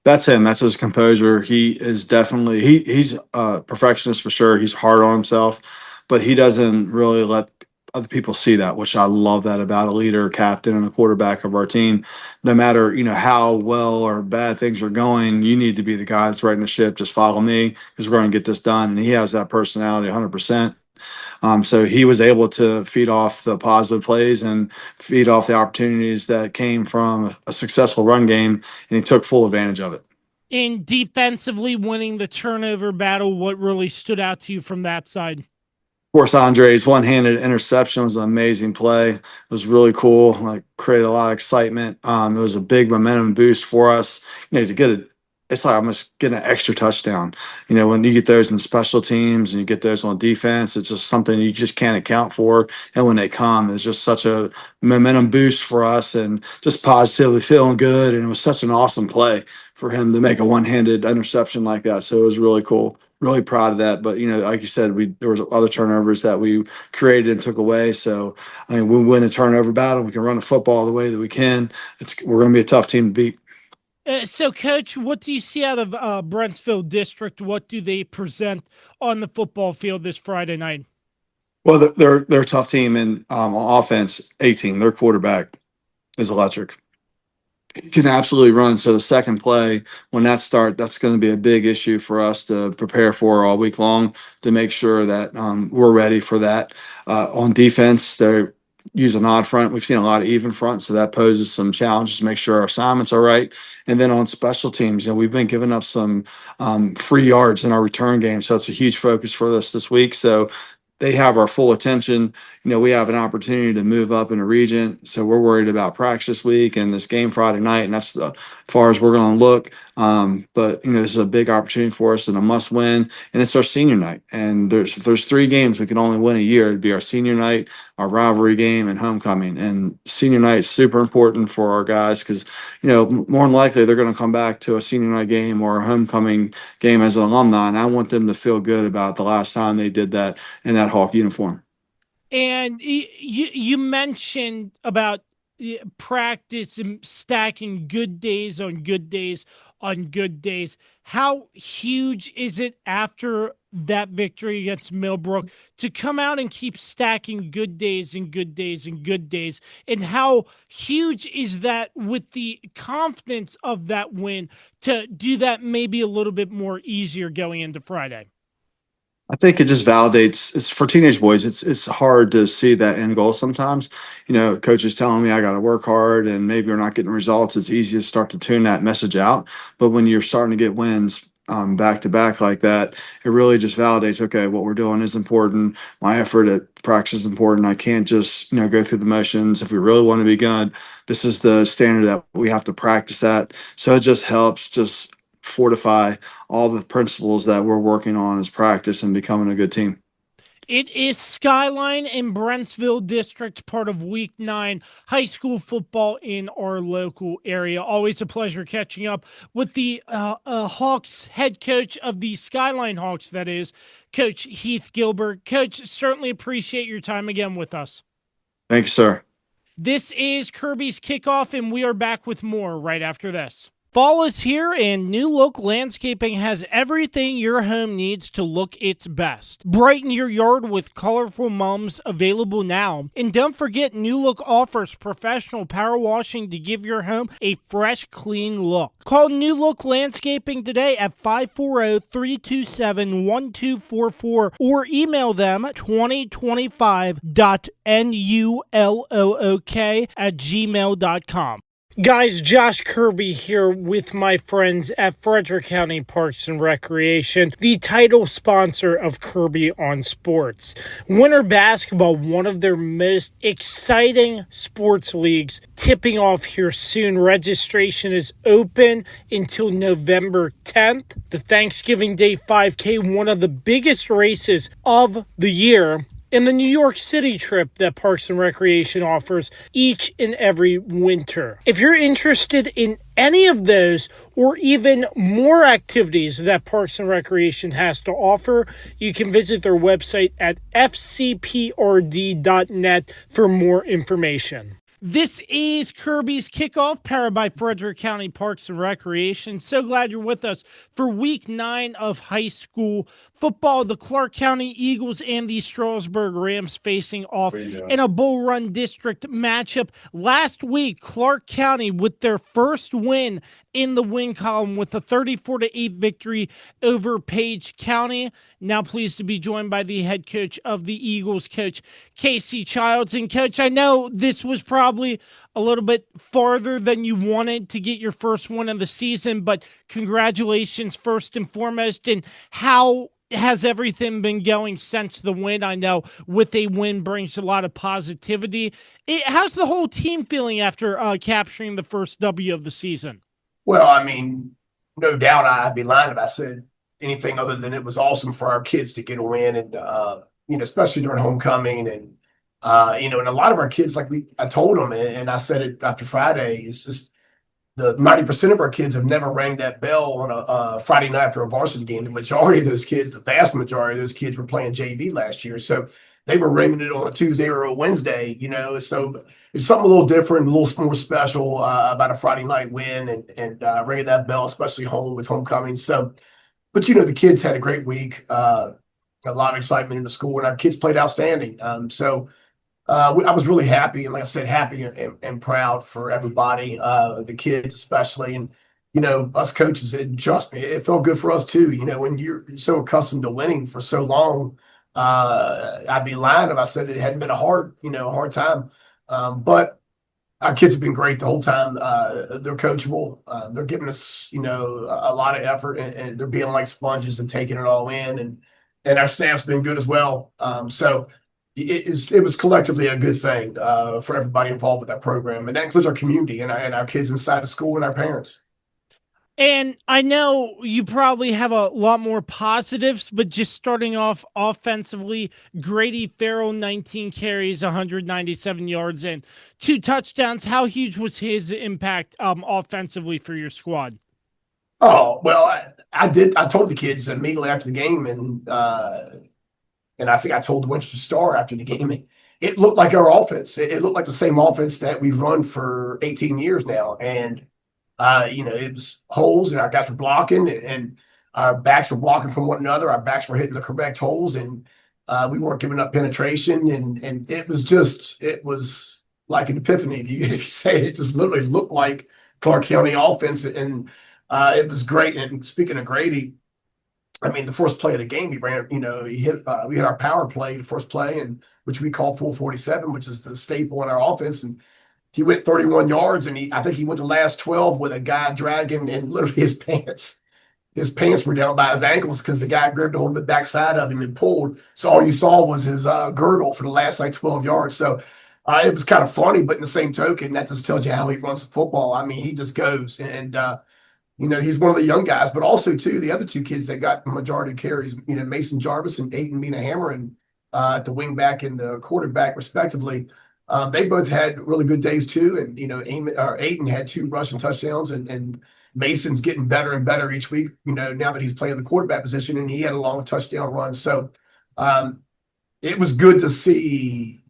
That's him. That's his composure. He is definitely he's a perfectionist for sure. He's hard on himself, but he doesn't really let other people see that, which I love that about a leader, captain, and a quarterback of our team. No matter how well or bad things are going, you need to be the guy that's riding the ship. Just follow me because we're going to get this done. And he has that personality 100%. So he was able to feed off the positive plays and feed off the opportunities that came from a successful run game, and he took full advantage of it. In defensively winning the turnover battle, what really stood out to you from that side? Of course, Andre's one-handed interception was an amazing play. It was really cool. Like, created a lot of excitement. It was a big momentum boost for us. To get it. It's like almost getting an extra touchdown. When you get those in special teams and you get those on defense, it's just something you just can't account for. And when they come, it's just such a momentum boost for us and just positively feeling good. And it was such an awesome play for him to make a one-handed interception like that. So it was really cool. Really proud of that. But, like you said, there was other turnovers that we created and took away. So, we win a turnover battle. We can run the football the way that we can. We're going to be a tough team to beat. So, Coach, what do you see out of Brentsville District? What do they present on the football field this Friday night? Well, they're a tough team, and on offense, 18. Their quarterback is electric. He can absolutely run. So the second play, when that's going to be a big issue for us to prepare for all week long to make sure that we're ready for that. On defense, they use an odd front. We've seen a lot of even front, so that poses some challenges to make sure our assignments are right. And then on special teams, we've been giving up some free yards in our return game, so it's a huge focus for us this week. So they have our full attention. We have an opportunity to move up in the region. So we're worried about practice this week and this game Friday night. And that's as far as we're going to look. But this is a big opportunity for us and a must win. And it's our senior night. And there's 3 games we can only win a year. It'd be our senior night, our rivalry game, and homecoming. And senior night is super important for our guys because, more than likely they're going to come back to a senior night game or a homecoming game as an alumni. And I want them to feel good about the last time they did that in that Hawk uniform. And you mentioned about practice and stacking good days on good days on good days. How huge is it after that victory against Millbrook to come out and keep stacking good days and good days and good days? And how huge is that with the confidence of that win to do that maybe a little bit more easier going into Friday? I think it just validates. It's for teenage boys. It's hard to see that end goal sometimes. Coaches telling me I got to work hard, and maybe we're not getting results. It's easy to start to tune that message out. But when you're starting to get wins, back to back like that, it really just validates, okay, what we're doing is important. My effort at practice is important. I can't just, go through the motions. If we really want to be good, this is the standard that we have to practice at. So it just helps just fortify all the principles that we're working on as practice and becoming a good team. It is Skyline in Brentsville District, part of Week 9 high school football in our local area. Always a pleasure catching up with the Hawks head coach of the Skyline Hawks, that is, Coach Heath Gilbert. Coach, certainly appreciate your time again with us. Thank you, sir. This is Kirby's Kickoff, and we are back with more right after this. Fall is here, and New Look Landscaping has everything your home needs to look its best. Brighten your yard with colorful mums available now. And don't forget, New Look offers professional power washing to give your home a fresh, clean look. Call New Look Landscaping today at 540-327-1244 or email them 2025.nulook@gmail.com. Guys, Josh Kirby here with my friends at Frederick County Parks and Recreation, the title sponsor of Kirby on Sports. Winter basketball, one of their most exciting sports leagues, tipping off here soon. Registration is open until November 10th. The Thanksgiving Day 5K, one of the biggest races of the year, and the New York City trip that Parks and Recreation offers each and every winter. If you're interested in any of those or even more activities that Parks and Recreation has to offer, you can visit their website at fcprd.net for more information. This is Kirby's Kickoff, powered by Frederick County Parks and Recreation. So glad you're with us for Week 9 of high school football. The Clarke County Eagles and the Strasburg Rams facing off in a Bull Run District matchup. Last week, Clarke County with their first win in the win column with a 34-8 victory over Page County. Now pleased to be joined by the head coach of the Eagles, Coach Casey Childs. And Coach, I know this was probably a little bit farther than you wanted to get your first win of the season, but congratulations first and foremost. And how has everything been going since the win? I know with a win brings a lot of positivity. How's the whole team feeling after capturing the first W of the season? Well, I mean, no doubt I'd be lying if I said anything other than it was awesome for our kids to get a win, and especially during homecoming, and and a lot of our kids, like I told them, and I said it after Friday, it's just the 90% of our kids have never rang that bell on a Friday night after a varsity game. The majority of those kids, the vast majority of those kids, were playing JV last year, so they were ringing it on a Tuesday or a Wednesday, so it's something a little different, a little more special about a Friday night win and ringing that bell, especially home with homecoming. So, but the kids had a great week, a lot of excitement in the school, and our kids played outstanding. So I was really happy, and like I said, happy and proud for everybody, the kids especially, and us coaches. And trust me, it felt good for us too. When you're so accustomed to winning for so long. I'd be lying if I said it hadn't been a hard time. But our kids have been great the whole time. They're coachable. They're giving us, a lot of effort, and they're being like sponges and taking it all in. And our staff's been good as well. So it was collectively a good thing for everybody involved with that program. And that includes our community and our kids inside the school and our parents. And I know you probably have a lot more positives, but just starting off offensively, Grady Farrell, 19 carries, 197 yards, and 2 touchdowns. How huge was his impact offensively for your squad? Oh, well, I told the kids immediately after the game, and I think I told the Winchester Star after the game, it looked like our offense. It looked like the same offense that we've run for 18 years now. And it was holes, and our guys were blocking, and our backs were blocking from one another. Our backs were hitting the correct holes, and we weren't giving up penetration. And it was like an epiphany. If you say it just literally looked like Clarke County offense, and it was great. And speaking of Grady, I mean, the first play of the game, he ran. We hit our power play, the first play, and which we call 447, which is the staple in our offense, and he went 31 yards, and I think he went the last 12 with a guy dragging in literally his pants. his pants were down by his ankles because the guy grabbed hold of the backside of him and pulled. So all you saw was his girdle for the last like 12 yards. So it was kind of funny, but in the same token, that just tells you how he runs the football. I mean, he just goes and he's one of the young guys, but also too the other two kids that got the majority of carries, Mason Jarvis and Aiden Mina Hammerin at the wing back and the quarterback respectively. They both had really good days too, and Aiden had 2 rushing touchdowns, and Mason's getting better and better each week. Now that he's playing the quarterback position, and he had a long touchdown run. So it was good to see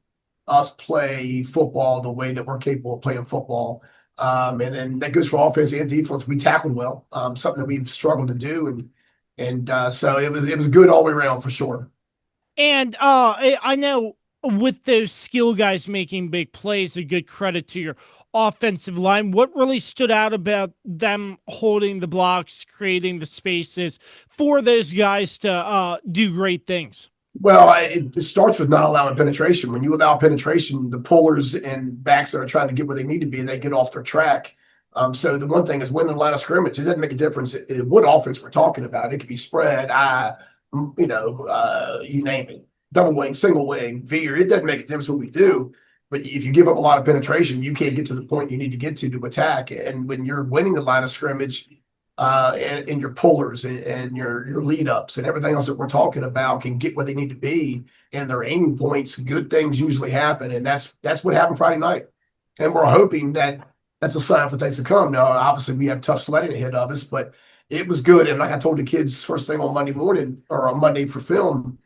us play football the way that we're capable of playing football. And then that goes for offense and defense. We tackled well, something that we've struggled to do, and so it was good all the way around for sure. And I know with those skill guys making big plays, a good credit to your offensive line. What really stood out about them holding the blocks, creating the spaces for those guys to do great things? Well, it starts with not allowing penetration. When you allow penetration, the pullers and backs that are trying to get where they need to be, they get off their track. So the one thing is winning the line of scrimmage. It doesn't make a difference what offense we're talking about. It could be spread, you name it, double wing, single wing, veer. It doesn't make a difference what we do. But if you give up a lot of penetration, you can't get to the point you need to get to attack. And when you're winning the line of scrimmage, and your pullers and your lead ups and everything else that we're talking about can get where they need to be, and their aiming points, good things usually happen. And that's what happened Friday night. And we're hoping that that's a sign for things to come. Now, obviously, we have tough sledding ahead of us, but it was good. And like I told the kids first thing on Monday morning or on Monday for film,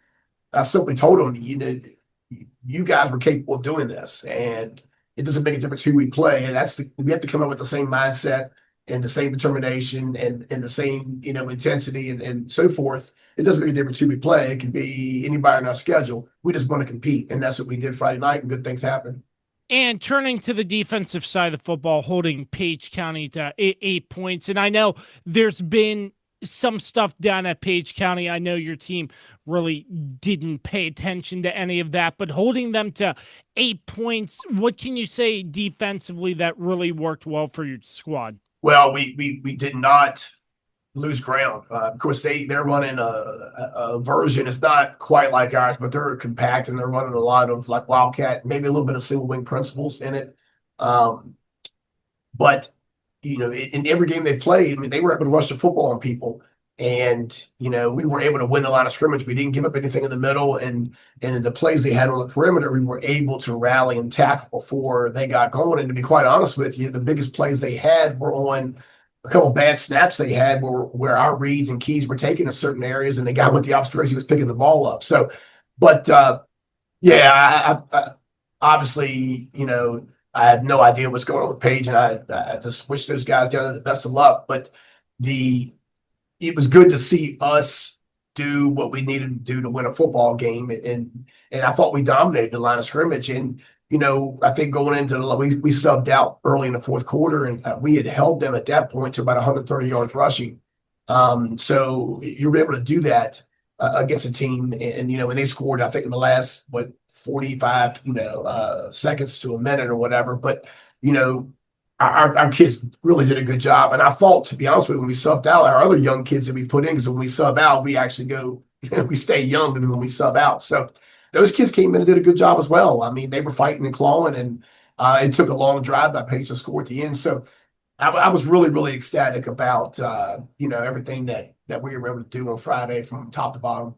I simply told them, you guys were capable of doing this, and it doesn't make a difference who we play. And we have to come up with the same mindset and the same determination and the same, intensity and so forth. It doesn't make a difference who we play. It can be anybody on our schedule. We just want to compete. And that's what we did Friday night, and good things happen. And turning to the defensive side of the football, holding Page County to 8 points. And I know there's been some stuff down at Page County. I know your team really didn't pay attention to any of that, but holding them to 8 points, what can you say defensively that really worked well for your squad? Well, we did not lose ground. Of course, they're running a version. It's not quite like ours, but they're compact and they're running a lot of like Wildcat, maybe a little bit of single wing principles in it. But in every game they played, I mean, they were able to rush the football on people, and we were able to win the line of scrimmage. We didn't give up anything in the middle, and the plays they had on the perimeter, we were able to rally and tackle before they got going. And to be quite honest with you, the biggest plays they had were on a couple of bad snaps they had where our reads and keys were taken in certain areas, and the guy went the opposite direction, he was picking the ball up. So, but I obviously, I had no idea what's going on with Page, and I just wish those guys down the best of luck. But it was good to see us do what we needed to do to win a football game, and I thought we dominated the line of scrimmage. And I think going into we subbed out early in the fourth quarter, and we had held them at that point to about 130 yards rushing. So you were able to do that against a team, and when they scored, I think in the last 45 seconds to a minute or whatever. But our kids really did a good job, and I thought, to be honest with you, when we subbed out, our other young kids that we put in, because when we sub out, we actually go, we stay young when we sub out. So those kids came in and did a good job as well. I mean, they were fighting and clawing, and it took a long drive by Page to score at the end. So I was really, really ecstatic about everything that we were able to do on Friday from top to bottom.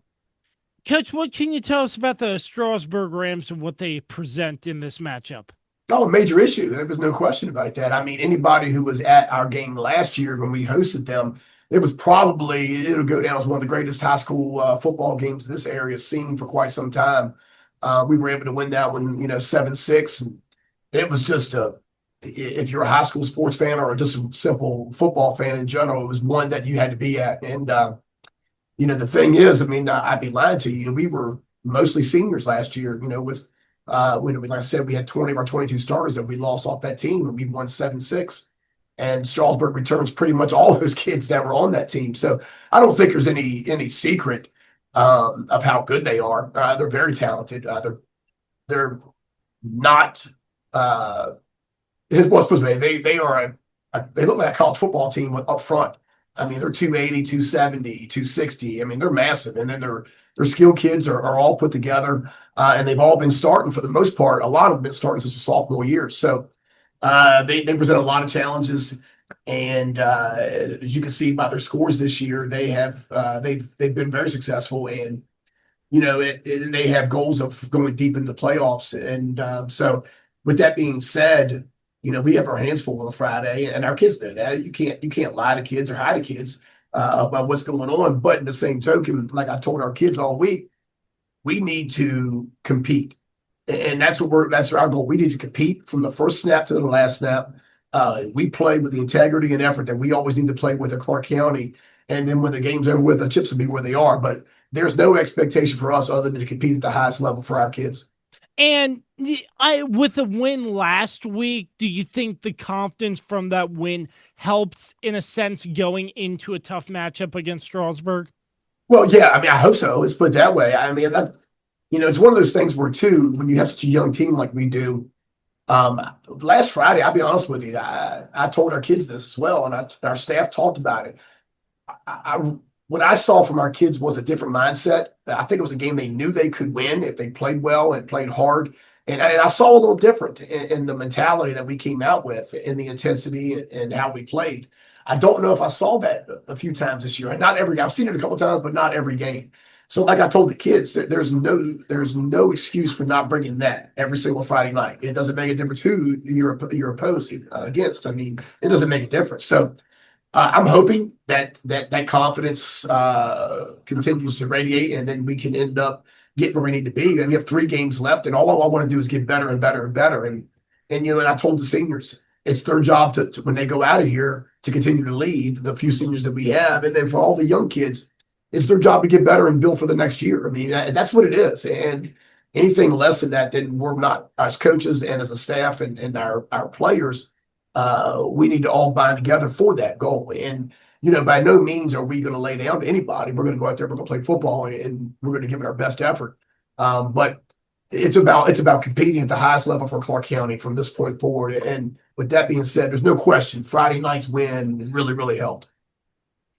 Coach, what can you tell us about the Strasburg Rams and what they present in this matchup? Oh, a major issue. There was no question about that. I mean, anybody who was at our game last year when we hosted them, it'll go down as one of the greatest high school football games this area has seen for quite some time. We were able to win that one, 7-6. It was just if you're a high school sports fan or just a simple football fan in general, it was one that you had to be at. And, the thing is, I mean, I'd be lying to you. We were mostly seniors last year, with like I said, we had 20 of our 22 starters that we lost off that team, and we won 7-6. And Strasburg returns pretty much all those kids that were on that team. So I don't think there's any secret of how good they are. They're very talented. They're not here's what's supposed to be. They look like a college football team up front. I mean, they're 280, 270, 260. I mean, they're massive. And then their skilled kids are all put together, and they've all been starting for the most part. A lot of them been starting since their sophomore year. So they present a lot of challenges. And as you can see by their scores this year, they've been very successful. And they have goals of going deep into the playoffs. And so, with that being said, we have our hands full on a Friday, and our kids know that. You can't lie to kids or hide to kids about what's going on. But in the same token, like I told our kids all week, we need to compete, and that's our goal. We need to compete from the first snap to the last snap. We play with the integrity and effort that we always need to play with at Clarke County. And then when the game's over with, the chips will be where they are. But there's no expectation for us other than to compete at the highest level for our kids. And with the win last week, do you think the confidence from that win helps, in a sense, going into a tough matchup against Strasburg? Well, yeah, I mean, I hope so. Let's put it that way. I mean, it's one of those things where, too, when you have such a young team like we do, last Friday, I'll be honest with you, I told our kids this as well, and our staff talked about it. What I saw from our kids was a different mindset. I think it was a game they knew they could win if they played well and played hard. And I saw a little different in the mentality that we came out with, in the intensity and how we played. I don't know if I saw that a few times this year. And not every game. I've seen it a couple of times, but not every game. So like I told the kids, there's no excuse for not bringing that every single Friday night. It doesn't make a difference who you're opposed against. I mean, it doesn't make a difference. So I'm hoping that confidence continues to radiate, and then we can end up getting where we need to be. And we have 3 games left, and all I want to do is get better and better and better. And I told the seniors, it's their job to when they go out of here to continue to lead, the few seniors that we have. And then for all the young kids, it's their job to get better and build for the next year. I mean, that's what it is. And anything less than that, then we're not, as coaches and as a staff and our players, we need to all bind together for that goal. And, by no means are we going to lay down to anybody. We're going to go out there, we're going to play football, and we're going to give it our best effort. But it's about competing at the highest level for Clarke County from this point forward. And with that being said, there's no question Friday night's win really, really helped.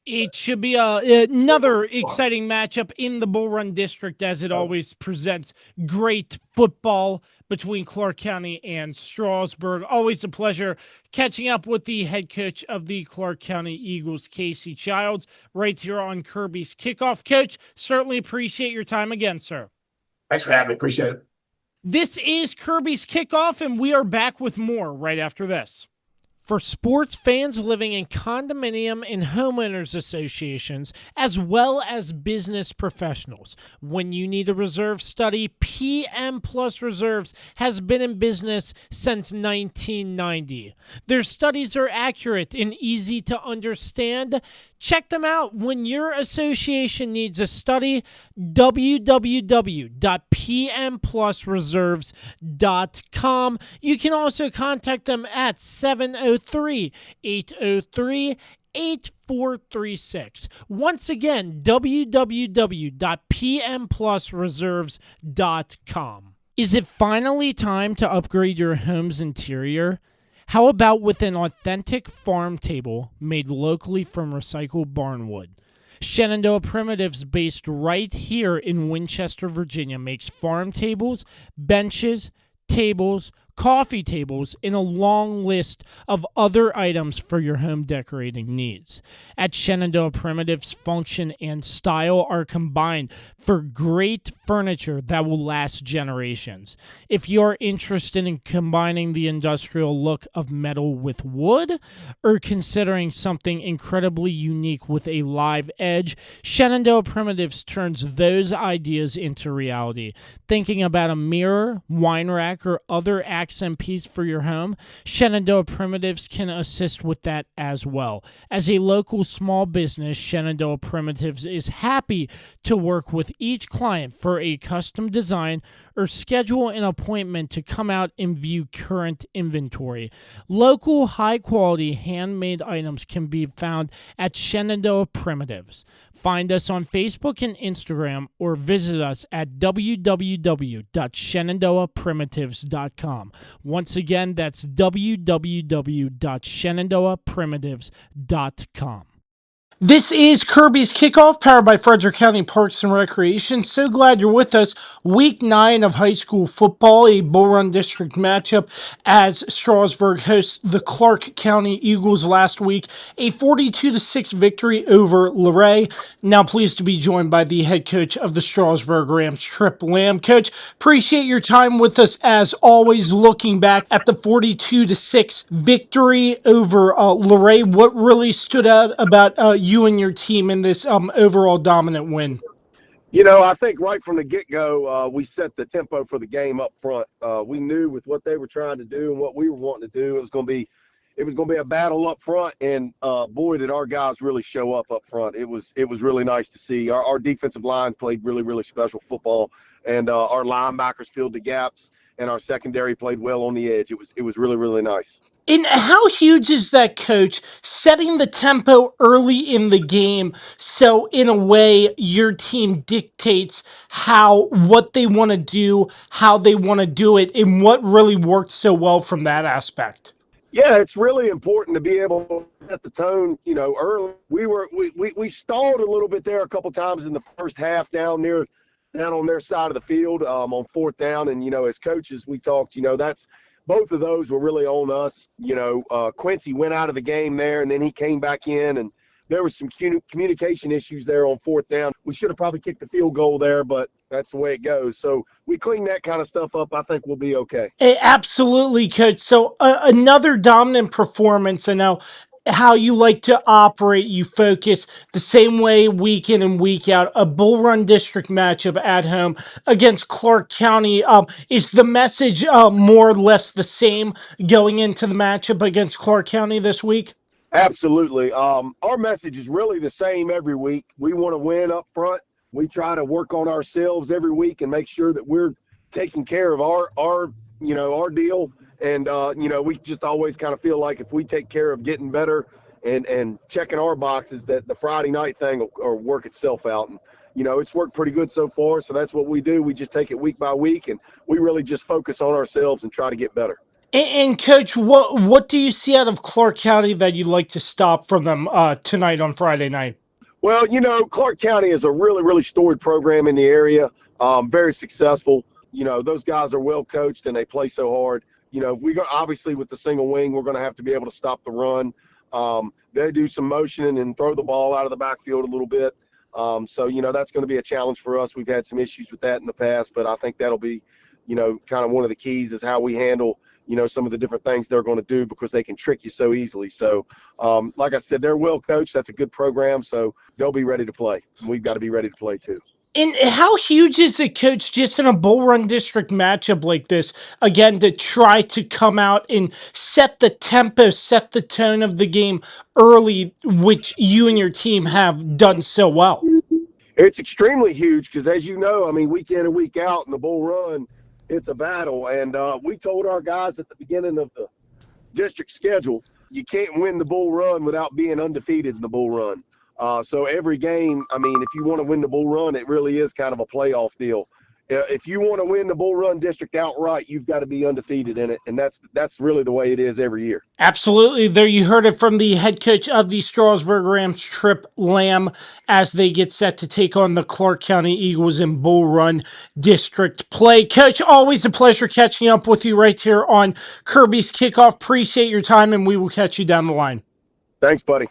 It should be another exciting matchup in the Bull Run District, as it always presents great football between Clarke County and Strasburg. Always a pleasure catching up with the head coach of the Clarke County Eagles, Casey Childs, right here on Kirby's Kickoff. Coach, certainly appreciate your time again, sir. Thanks for having me. Appreciate it. This is Kirby's Kickoff, and we are back with more right after this. For sports fans living in condominium and homeowners associations, as well as business professionals, when you need a reserve study, PM Plus Reserves has been in business since 1990. Their studies are accurate and easy to understand. Check them out when your association needs a study. www.pmplusreserves.com. You can also contact them at 703-803-8436. Once again, www.pmplusreserves.com. Is it finally time to upgrade your home's interior? How about with an authentic farm table made locally from recycled barnwood? Shenandoah Primitives, based right here in Winchester, Virginia, makes farm tables, benches, tables, coffee tables, and a long list of other items for your home decorating needs. At Shenandoah Primitives, function and style are combined for great furniture that will last generations. If you're interested in combining the industrial look of metal with wood, or considering something incredibly unique with a live edge, Shenandoah Primitives turns those ideas into reality. Thinking about a mirror, wine rack, or other accent piece for your home, Shenandoah Primitives can assist with that as well. As a local small business, Shenandoah Primitives is happy to work with each client for a custom design or schedule an appointment to come out and view current inventory. Local, high-quality, handmade items can be found at Shenandoah Primitives. Find us on Facebook and Instagram, or visit us at www.shenandoahprimitives.com. Once again, that's www.shenandoahprimitives.com. This is Kirby's Kickoff, powered by Frederick County Parks and Recreation. So glad you're with us. Week 9 of high school football, a Bull Run District matchup as Strasburg hosts the Clarke County Eagles last week. A 42-6 victory over Luray. Now pleased to be joined by the head coach of the Strasburg Rams, Trip Lamb. Coach, appreciate your time with us as always, looking back at the 42-6 victory over Luray. What really stood out about you and your team in this overall dominant win? You know, I think right from the get-go, we set the tempo for the game up front. We knew with what they were trying to do and what we were wanting to do, it was going to be a battle up front. And boy, did our guys really show up front. It was really nice to see. Our defensive line played really, really special football, and our linebackers filled the gaps, and our secondary played well on the edge. It was really, really nice. And how huge is that, Coach, setting the tempo early in the game so in a way your team dictates what they want to do, how they want to do it, and what really worked so well from that aspect? Yeah, it's really important to be able to set the tone, early. We stalled a little bit there a couple times in the first half down on their side of the field on fourth down. And, as coaches, we talked, that's both of those were really on us. Quincy went out of the game there, and then he came back in, and there was some communication issues there on fourth down. We should have probably kicked the field goal there, but that's the way it goes. So we clean that kind of stuff up. I think we'll be okay. Absolutely, Coach. So another dominant performance. I know how you like to operate. You focus the same way week in and week out. A Bull Run District matchup at home against Clarke County. Is the message more or less the same going into the matchup against Clarke County this week? Absolutely. Our message is really the same every week. We want to win up front. We try to work on ourselves every week and make sure that we're taking care of our deal. And, we just always kind of feel like if we take care of getting better and checking our boxes, that the Friday night thing will work itself out. And, it's worked pretty good so far. So that's what we do. We just take it week by week, and we really just focus on ourselves and try to get better. And Coach, what do you see out of Clarke County that you'd like to stop from them tonight on Friday night? Well, Clarke County is a really, really storied program in the area, very successful. Those guys are well coached and they play so hard. Obviously with the single wing, we're going to have to be able to stop the run. They do some motioning and throw the ball out of the backfield a little bit. So that's going to be a challenge for us. We've had some issues with that in the past, but I think that'll be, kind of one of the keys is how we handle some of the different things they're going to do, because they can trick you so easily. So, like I said, they're well coached. That's a good program. So they'll be ready to play. We've got to be ready to play too. And how huge is it, Coach, just in a Bull Run District matchup like this, again, to try to come out and set the tempo, set the tone of the game early, which you and your team have done so well? It's extremely huge because, as you know, week in and week out in the Bull Run, it's a battle. And we told our guys at the beginning of the district schedule, you can't win the Bull Run without being undefeated in the Bull Run. So every game, if you want to win the Bull Run, it really is kind of a playoff deal. If you want to win the Bull Run District outright, you've got to be undefeated in it, and that's really the way it is every year. Absolutely. There you heard it from the head coach of the Strasburg Rams, Trip Lamb, as they get set to take on the Clarke County Eagles in Bull Run District play. Coach, always a pleasure catching up with you right here on Kirby's Kickoff. Appreciate your time, and we will catch you down the line. Thanks, buddy.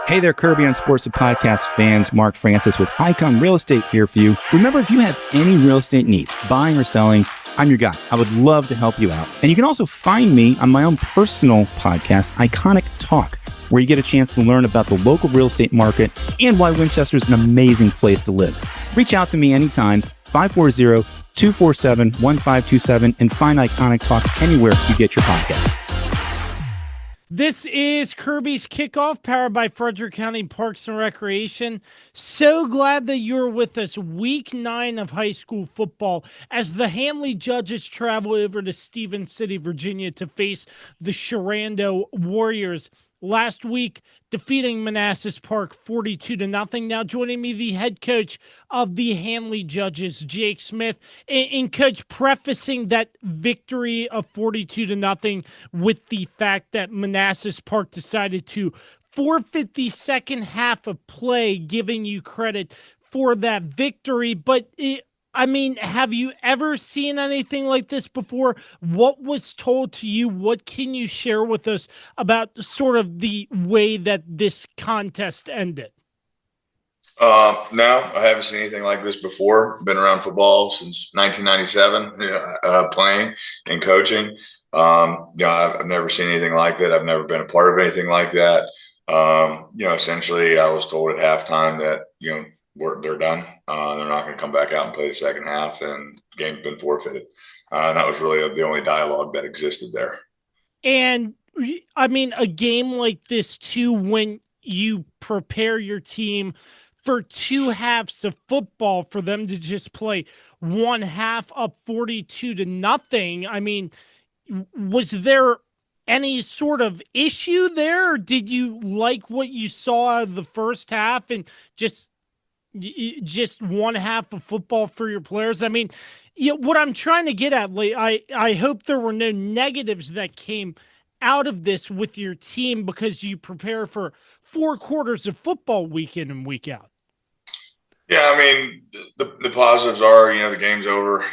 Hey there, Kirby on Sports with Podcast fans. Mark Francis with Icon Real Estate here for you. Remember, if you have any real estate needs, buying or selling, I'm your guy. I would love to help you out. And you can also find me on my own personal podcast, Iconic Talk, where you get a chance to learn about the local real estate market and why Winchester is an amazing place to live. Reach out to me anytime, 540-247-1527, and find Iconic Talk anywhere you get your podcasts. This is Kirby's Kickoff, powered by Frederick County Parks and Recreation. So glad that you're with us. Week 9 of high school football as the Handley Judges travel over to Stevens City, Virginia to face the Sherando Warriors. last week, defeating Manassas Park 42-0. Now joining me, the head coach of the Handley Judges, Jake Smith. And coach, prefacing that victory of 42-0 with the fact that Manassas Park decided to forfeit the second half of play, giving you credit for that victory. But have you ever seen anything like this before? What was told to you? What can you share with us about sort of the way that this contest ended? No, I haven't seen anything like this before. Been around football since 1997, playing and coaching. I've never seen anything like that. I've never been a part of anything like that. Essentially, I was told at halftime that, they're done. They're not going to come back out and play the second half, and the game's been forfeited. And that was really the only dialogue that existed there. And a game like this too, when you prepare your team for two halves of football, for them to just play one half up 42-0. Was there any sort of issue there? Or did you like what you saw of the first half and just one half of football for your players? What I'm trying to get at, I hope there were no negatives that came out of this with your team, because you prepare for 4 quarters of football week in and week out. Yeah, the positives are, the game's over,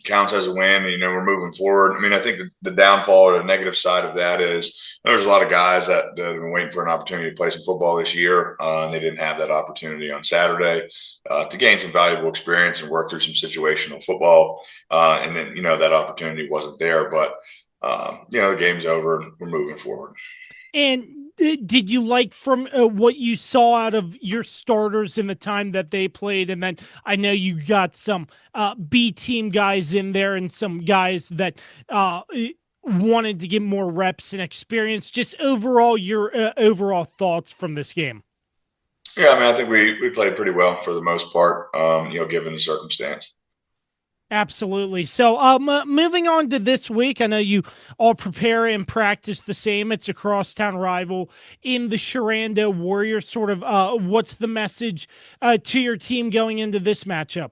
counts as a win. We're moving forward. I think the downfall or the negative side of that is there's a lot of guys that have been waiting for an opportunity to play some football this year, and they didn't have that opportunity on Saturday to gain some valuable experience and work through some situational football. And then, that opportunity wasn't there. But, the game's over and we're moving forward. And did you like from what you saw out of your starters in the time that they played? And then I know you got some B team guys in there and some guys that wanted to get more reps and experience. Just overall, your overall thoughts from this game. Yeah, I think we played pretty well for the most part, given the circumstance. Absolutely. So moving on to this week, I know you all prepare and practice the same. It's a crosstown rival in the Sherando Warriors. Sort of what's the message to your team going into this matchup?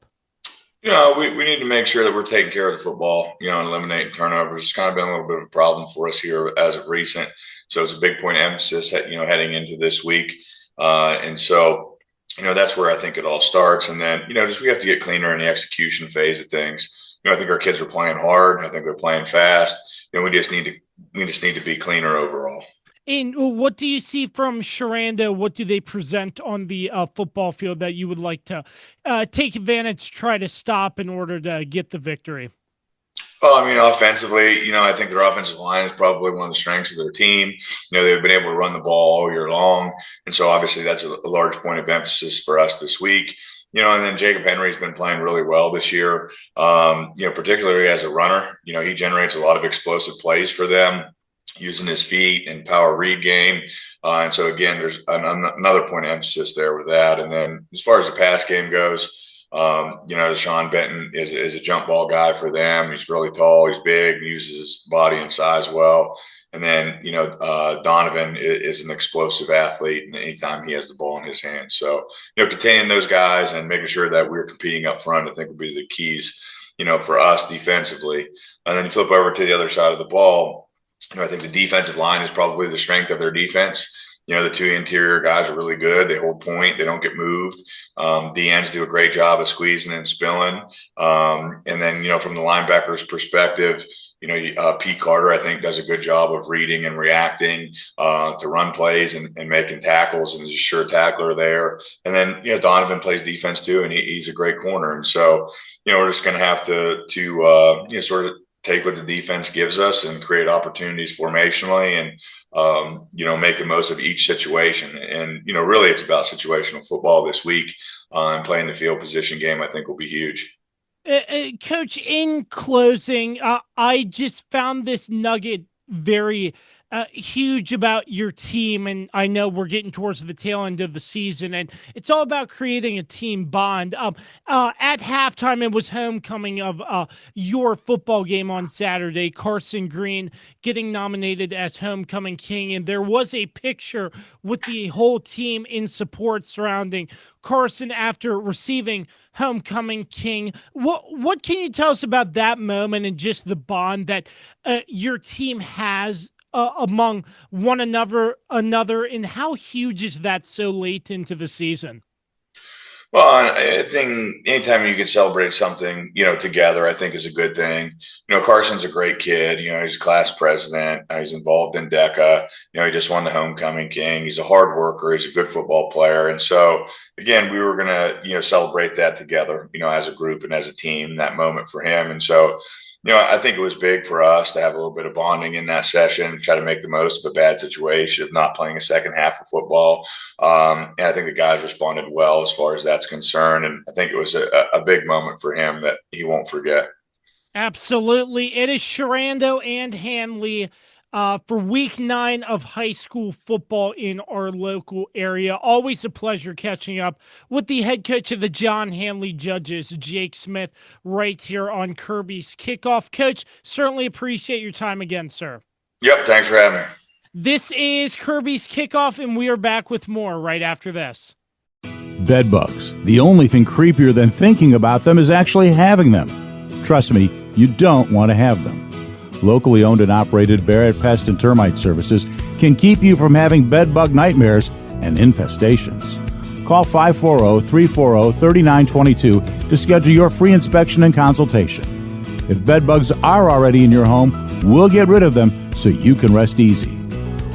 We need to make sure that we're taking care of the football, and eliminating turnovers. It's kind of been a little bit of a problem for us here as of recent. So it's a big point of emphasis, heading into this week. And so, that's where I think it all starts. And then, we have to get cleaner in the execution phase of things. I think our kids are playing hard. I think they're playing fast. We just need to be cleaner overall. And what do you see from Sherando? What do they present on the football field that you would like to take advantage, try to stop in order to get the victory? Well, offensively, I think their offensive line is probably one of the strengths of their team. They've been able to run the ball all year long. And so obviously that's a large point of emphasis for us this week. And then Jacob Henry's been playing really well this year, particularly as a runner. He generates a lot of explosive plays for them, using his feet and power read game. And so, again, there's another point of emphasis there with that. And then as far as the pass game goes, Sean Benton is a jump ball guy for them. He's really tall. He's big, uses his body and size well. And then, Donovan is an explosive athlete, and anytime he has the ball in his hands. So, containing those guys and making sure that we're competing up front, I think will be the keys, for us defensively. And then you flip over to the other side of the ball. I think the defensive line is probably the strength of their defense. The 2 interior guys are really good. They hold point. They don't get moved. The ends do a great job of squeezing and spilling. And then, from the linebackers' perspective, Pete Carter, I think, does a good job of reading and reacting to run plays and making tackles, and is a sure tackler there. And then, Donovan plays defense too, and he's a great corner. And so, we're just going to have to sort of take what the defense gives us and create opportunities formationally and, make the most of each situation. And, really it's about situational football this week, and playing the field position game, I think, will be huge. Coach, in closing, I just found this nugget very huge about your team, and I know we're getting towards the tail end of the season, and it's all about creating a team bond. At halftime, it was homecoming of your football game on Saturday. Carson Green getting nominated as homecoming king, and there was a picture with the whole team in support surrounding Carson after receiving homecoming king. What can you tell us about that moment and just the bond that your team has among one another, and how huge is that so late into the season? Well, I think anytime you can celebrate something, together, I think is a good thing. Carson's a great kid. He's a class president. He's involved in DECA. He just won the homecoming king. He's a hard worker. He's a good football player. And so, again, we were going to, celebrate that together, as a group and as a team, that moment for him. And so, I think it was big for us to have a little bit of bonding in that session, try to make the most of a bad situation of not playing a second half of football. And I think the guys responded well as far as that's concerned. And I think it was a big moment for him that he won't forget. Absolutely. It is Sherando and Handley for week 9 of high school football in our local area. Always a pleasure catching up with the head coach of the John Handley Judges, Jake Smith, right here on Kirby's Kickoff. Coach, certainly appreciate your time again, sir. Yep, thanks for having me. This is Kirby's Kickoff, and we are back with more right after this. Bedbugs. The only thing creepier than thinking about them is actually having them. Trust me, you don't want to have them. Locally owned and operated Barrett Pest and Termite Services can keep you from having bedbug nightmares and infestations. Call 540-340-3922 to schedule your free inspection and consultation. If bedbugs are already in your home, we'll get rid of them so you can rest easy.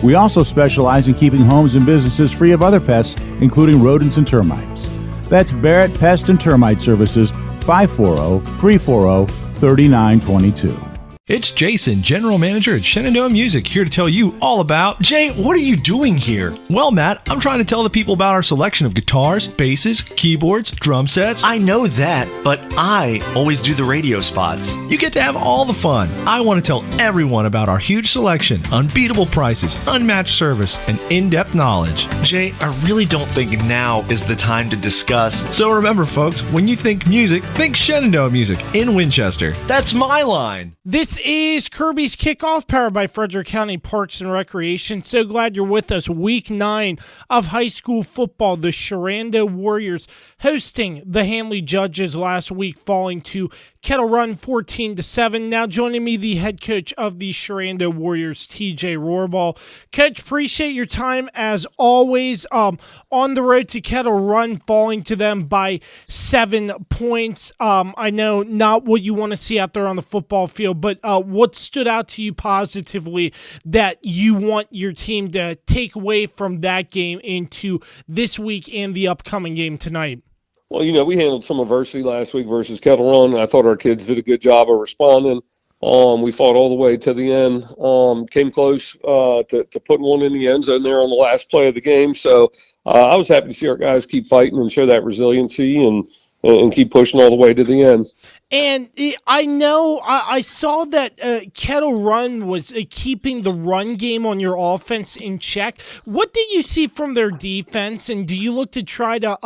We also specialize in keeping homes and businesses free of other pests, including rodents and termites. That's Barrett Pest and Termite Services, 540-340-3922. It's Jason, General Manager at Shenandoah Music, here to tell you all about... Jay, what are you doing here? Well, Matt, I'm trying to tell the people about our selection of guitars, basses, keyboards, drum sets. I know that, but I always do the radio spots. You get to have all the fun. I want to tell everyone about our huge selection, unbeatable prices, unmatched service, and in-depth knowledge. Jay, I really don't think now is the time to discuss. So remember, folks, when you think music, think Shenandoah Music in Winchester. That's my line. This is Kirby's Kickoff, powered by Frederick County Parks and Recreation. So glad you're with us. Week 9 of high school football. The Sherando Warriors hosting the Handley Judges last week, falling to Kettle Run 14-7. Now joining me, the head coach of the Sherando Warriors, TJ Rohrbal. Coach, appreciate your time as always. On the road to Kettle Run, falling to them by 7 points. I know not what you want to see out there on the football field, but what stood out to you positively that you want your team to take away from that game into this week and the upcoming game tonight? Well, we handled some adversity last week versus Kettle Run. I thought our kids did a good job of responding. We fought all the way to the end, came close to putting one in the end zone there on the last play of the game. So I was happy to see our guys keep fighting and show that resiliency and keep pushing all the way to the end. And I know I saw that Kettle Run was keeping the run game on your offense in check. What did you see from their defense, and do you look to try to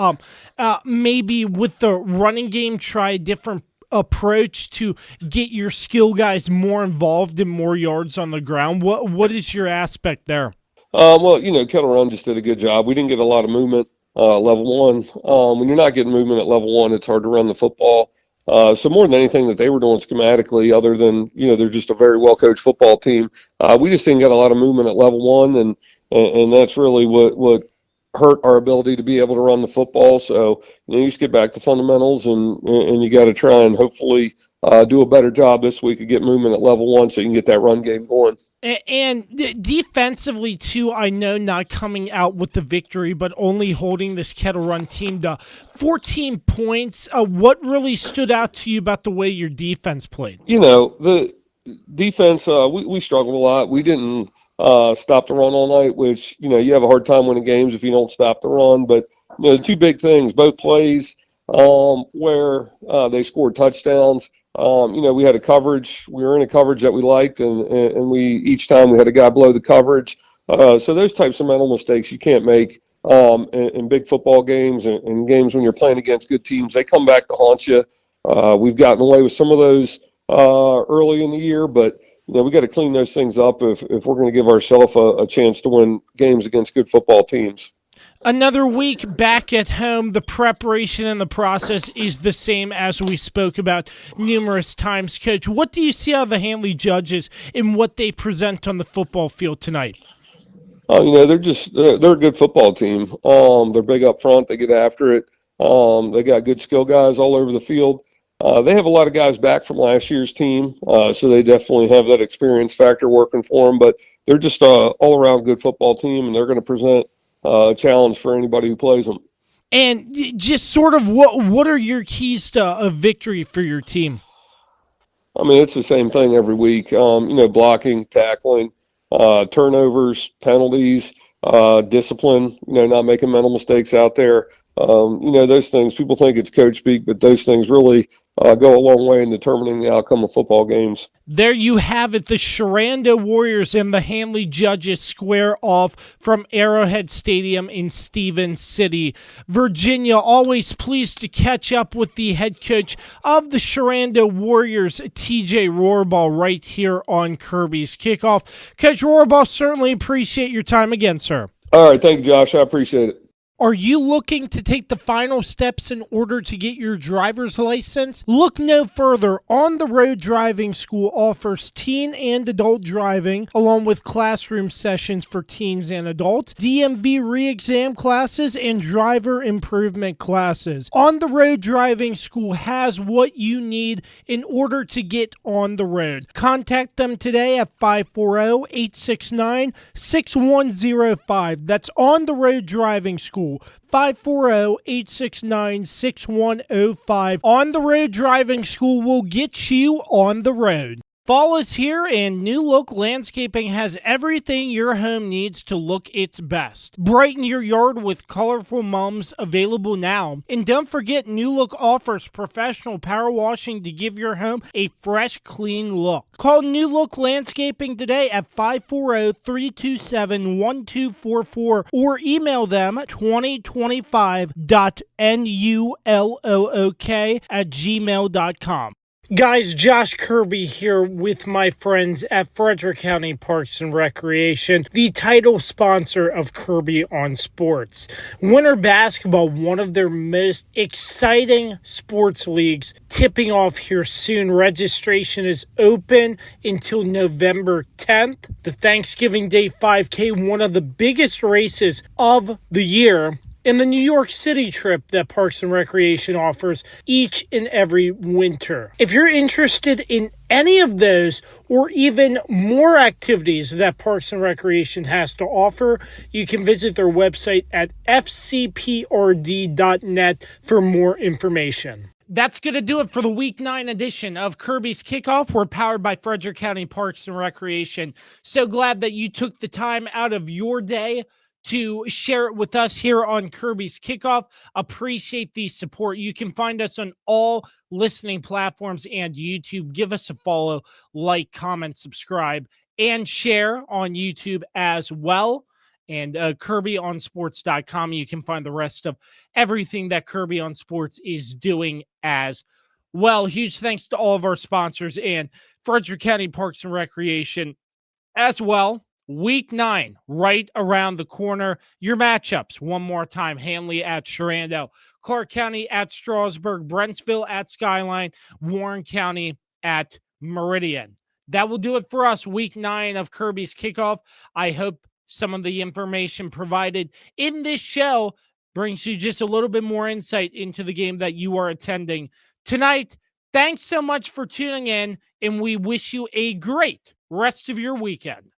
maybe with the running game try a different approach to get your skill guys more involved and more yards on the ground? What is your aspect there? Well, Kettle Run just did a good job. We didn't get a lot of movement level 1. When you're not getting movement at level 1, it's hard to run the football. So more than anything that they were doing schematically, other than, they're just a very well-coached football team, we just didn't get a lot of movement at level 1, and that's really what hurt our ability to be able to run the football. So, you just get back to fundamentals, and you got to try and hopefully do a better job this week of getting movement at level 1 so you can get that run game going. And defensively, too, I know not coming out with the victory, but only holding this Kettle Run team to 14 points. What really stood out to you about the way your defense played? The defense, we struggled a lot. We didn't stop the run all night, which, you have a hard time winning games if you don't stop the run. But, the two big things, both plays, where they scored touchdowns. We had a coverage. We were in a coverage that we liked, and we each time we had a guy blow the coverage. So those types of mental mistakes you can't make in big football games and games when you're playing against good teams. They come back to haunt you. We've gotten away with some of those early in the year, but we got to clean those things up if we're going to give ourselves a chance to win games against good football teams. Another week back at home, the preparation and the process is the same as we spoke about numerous times. Coach, what do you see out of the Handley judges in what they present on the football field tonight? They're a good football team. They're big up front. They get after it. They got good skill guys all over the field. They have a lot of guys back from last year's team, so they definitely have that experience factor working for them. But they're just all-around good football team, and they're going to present a challenge for anybody who plays them. And just sort of what are your keys to a victory for your team? I mean, it's the same thing every week. Blocking, tackling, turnovers, penalties, discipline, not making mental mistakes out there. Those things, people think it's coach speak, but those things really go a long way in determining the outcome of football games. There you have it. The Sherando Warriors and the Handley Judges square off from Arrowhead Stadium in Stevens City, Virginia. Always pleased to catch up with the head coach of the Sherando Warriors, TJ Rohrbal, right here on Kirby's Kickoff. Coach Rohrbal, certainly appreciate your time again, sir. All right. Thank you, Josh. I appreciate it. Are you looking to take the final steps in order to get your driver's license? Look no further. On the Road Driving School offers teen and adult driving, along with classroom sessions for teens and adults, DMV re-exam classes, and driver improvement classes. On the Road Driving School has what you need in order to get on the road. Contact them today at 540-869-6105. That's On the Road Driving School. 540-869-6105. On the Road Driving School will get you on the road. Fall is here, and New Look Landscaping has everything your home needs to look its best. Brighten your yard with colorful mums available now. And don't forget, New Look offers professional power washing to give your home a fresh, clean look. Call New Look Landscaping today at 540-327-1244 or email them at 2025.nullook@gmail.com. Guys, Josh Kirby here with my friends at Frederick County Parks and Recreation, the title sponsor of Kirby on Sports. Winter basketball, one of their most exciting sports leagues, tipping off here soon. Registration is open until November 10th. The Thanksgiving Day 5K, one of the biggest races of the year, and the New York City trip that Parks and Recreation offers each and every winter. If you're interested in any of those or even more activities that Parks and Recreation has to offer, you can visit their website at fcprd.net for more information. That's going to do it for the Week 9 edition of Kirby's Kickoff. We're powered by Frederick County Parks and Recreation. So glad that you took the time out of your day to share it with us here on Kirby's Kickoff. Appreciate the support. You can find us on all listening platforms and YouTube. Give us a follow, like, comment, subscribe, and share on YouTube as well. And KirbyOnSports.com. You can find the rest of everything that Kirby on Sports is doing as well. Huge thanks to all of our sponsors and Frederick County Parks and Recreation as well. Week 9, right around the corner. Your matchups, one more time: Handley at Sherando, Clarke County at Strasburg, Brentsville at Skyline, Warren County at Meridian. That will do it for us, Week 9 of Kirby's Kickoff. I hope some of the information provided in this show brings you just a little bit more insight into the game that you are attending tonight. Thanks so much for tuning in, and we wish you a great rest of your weekend.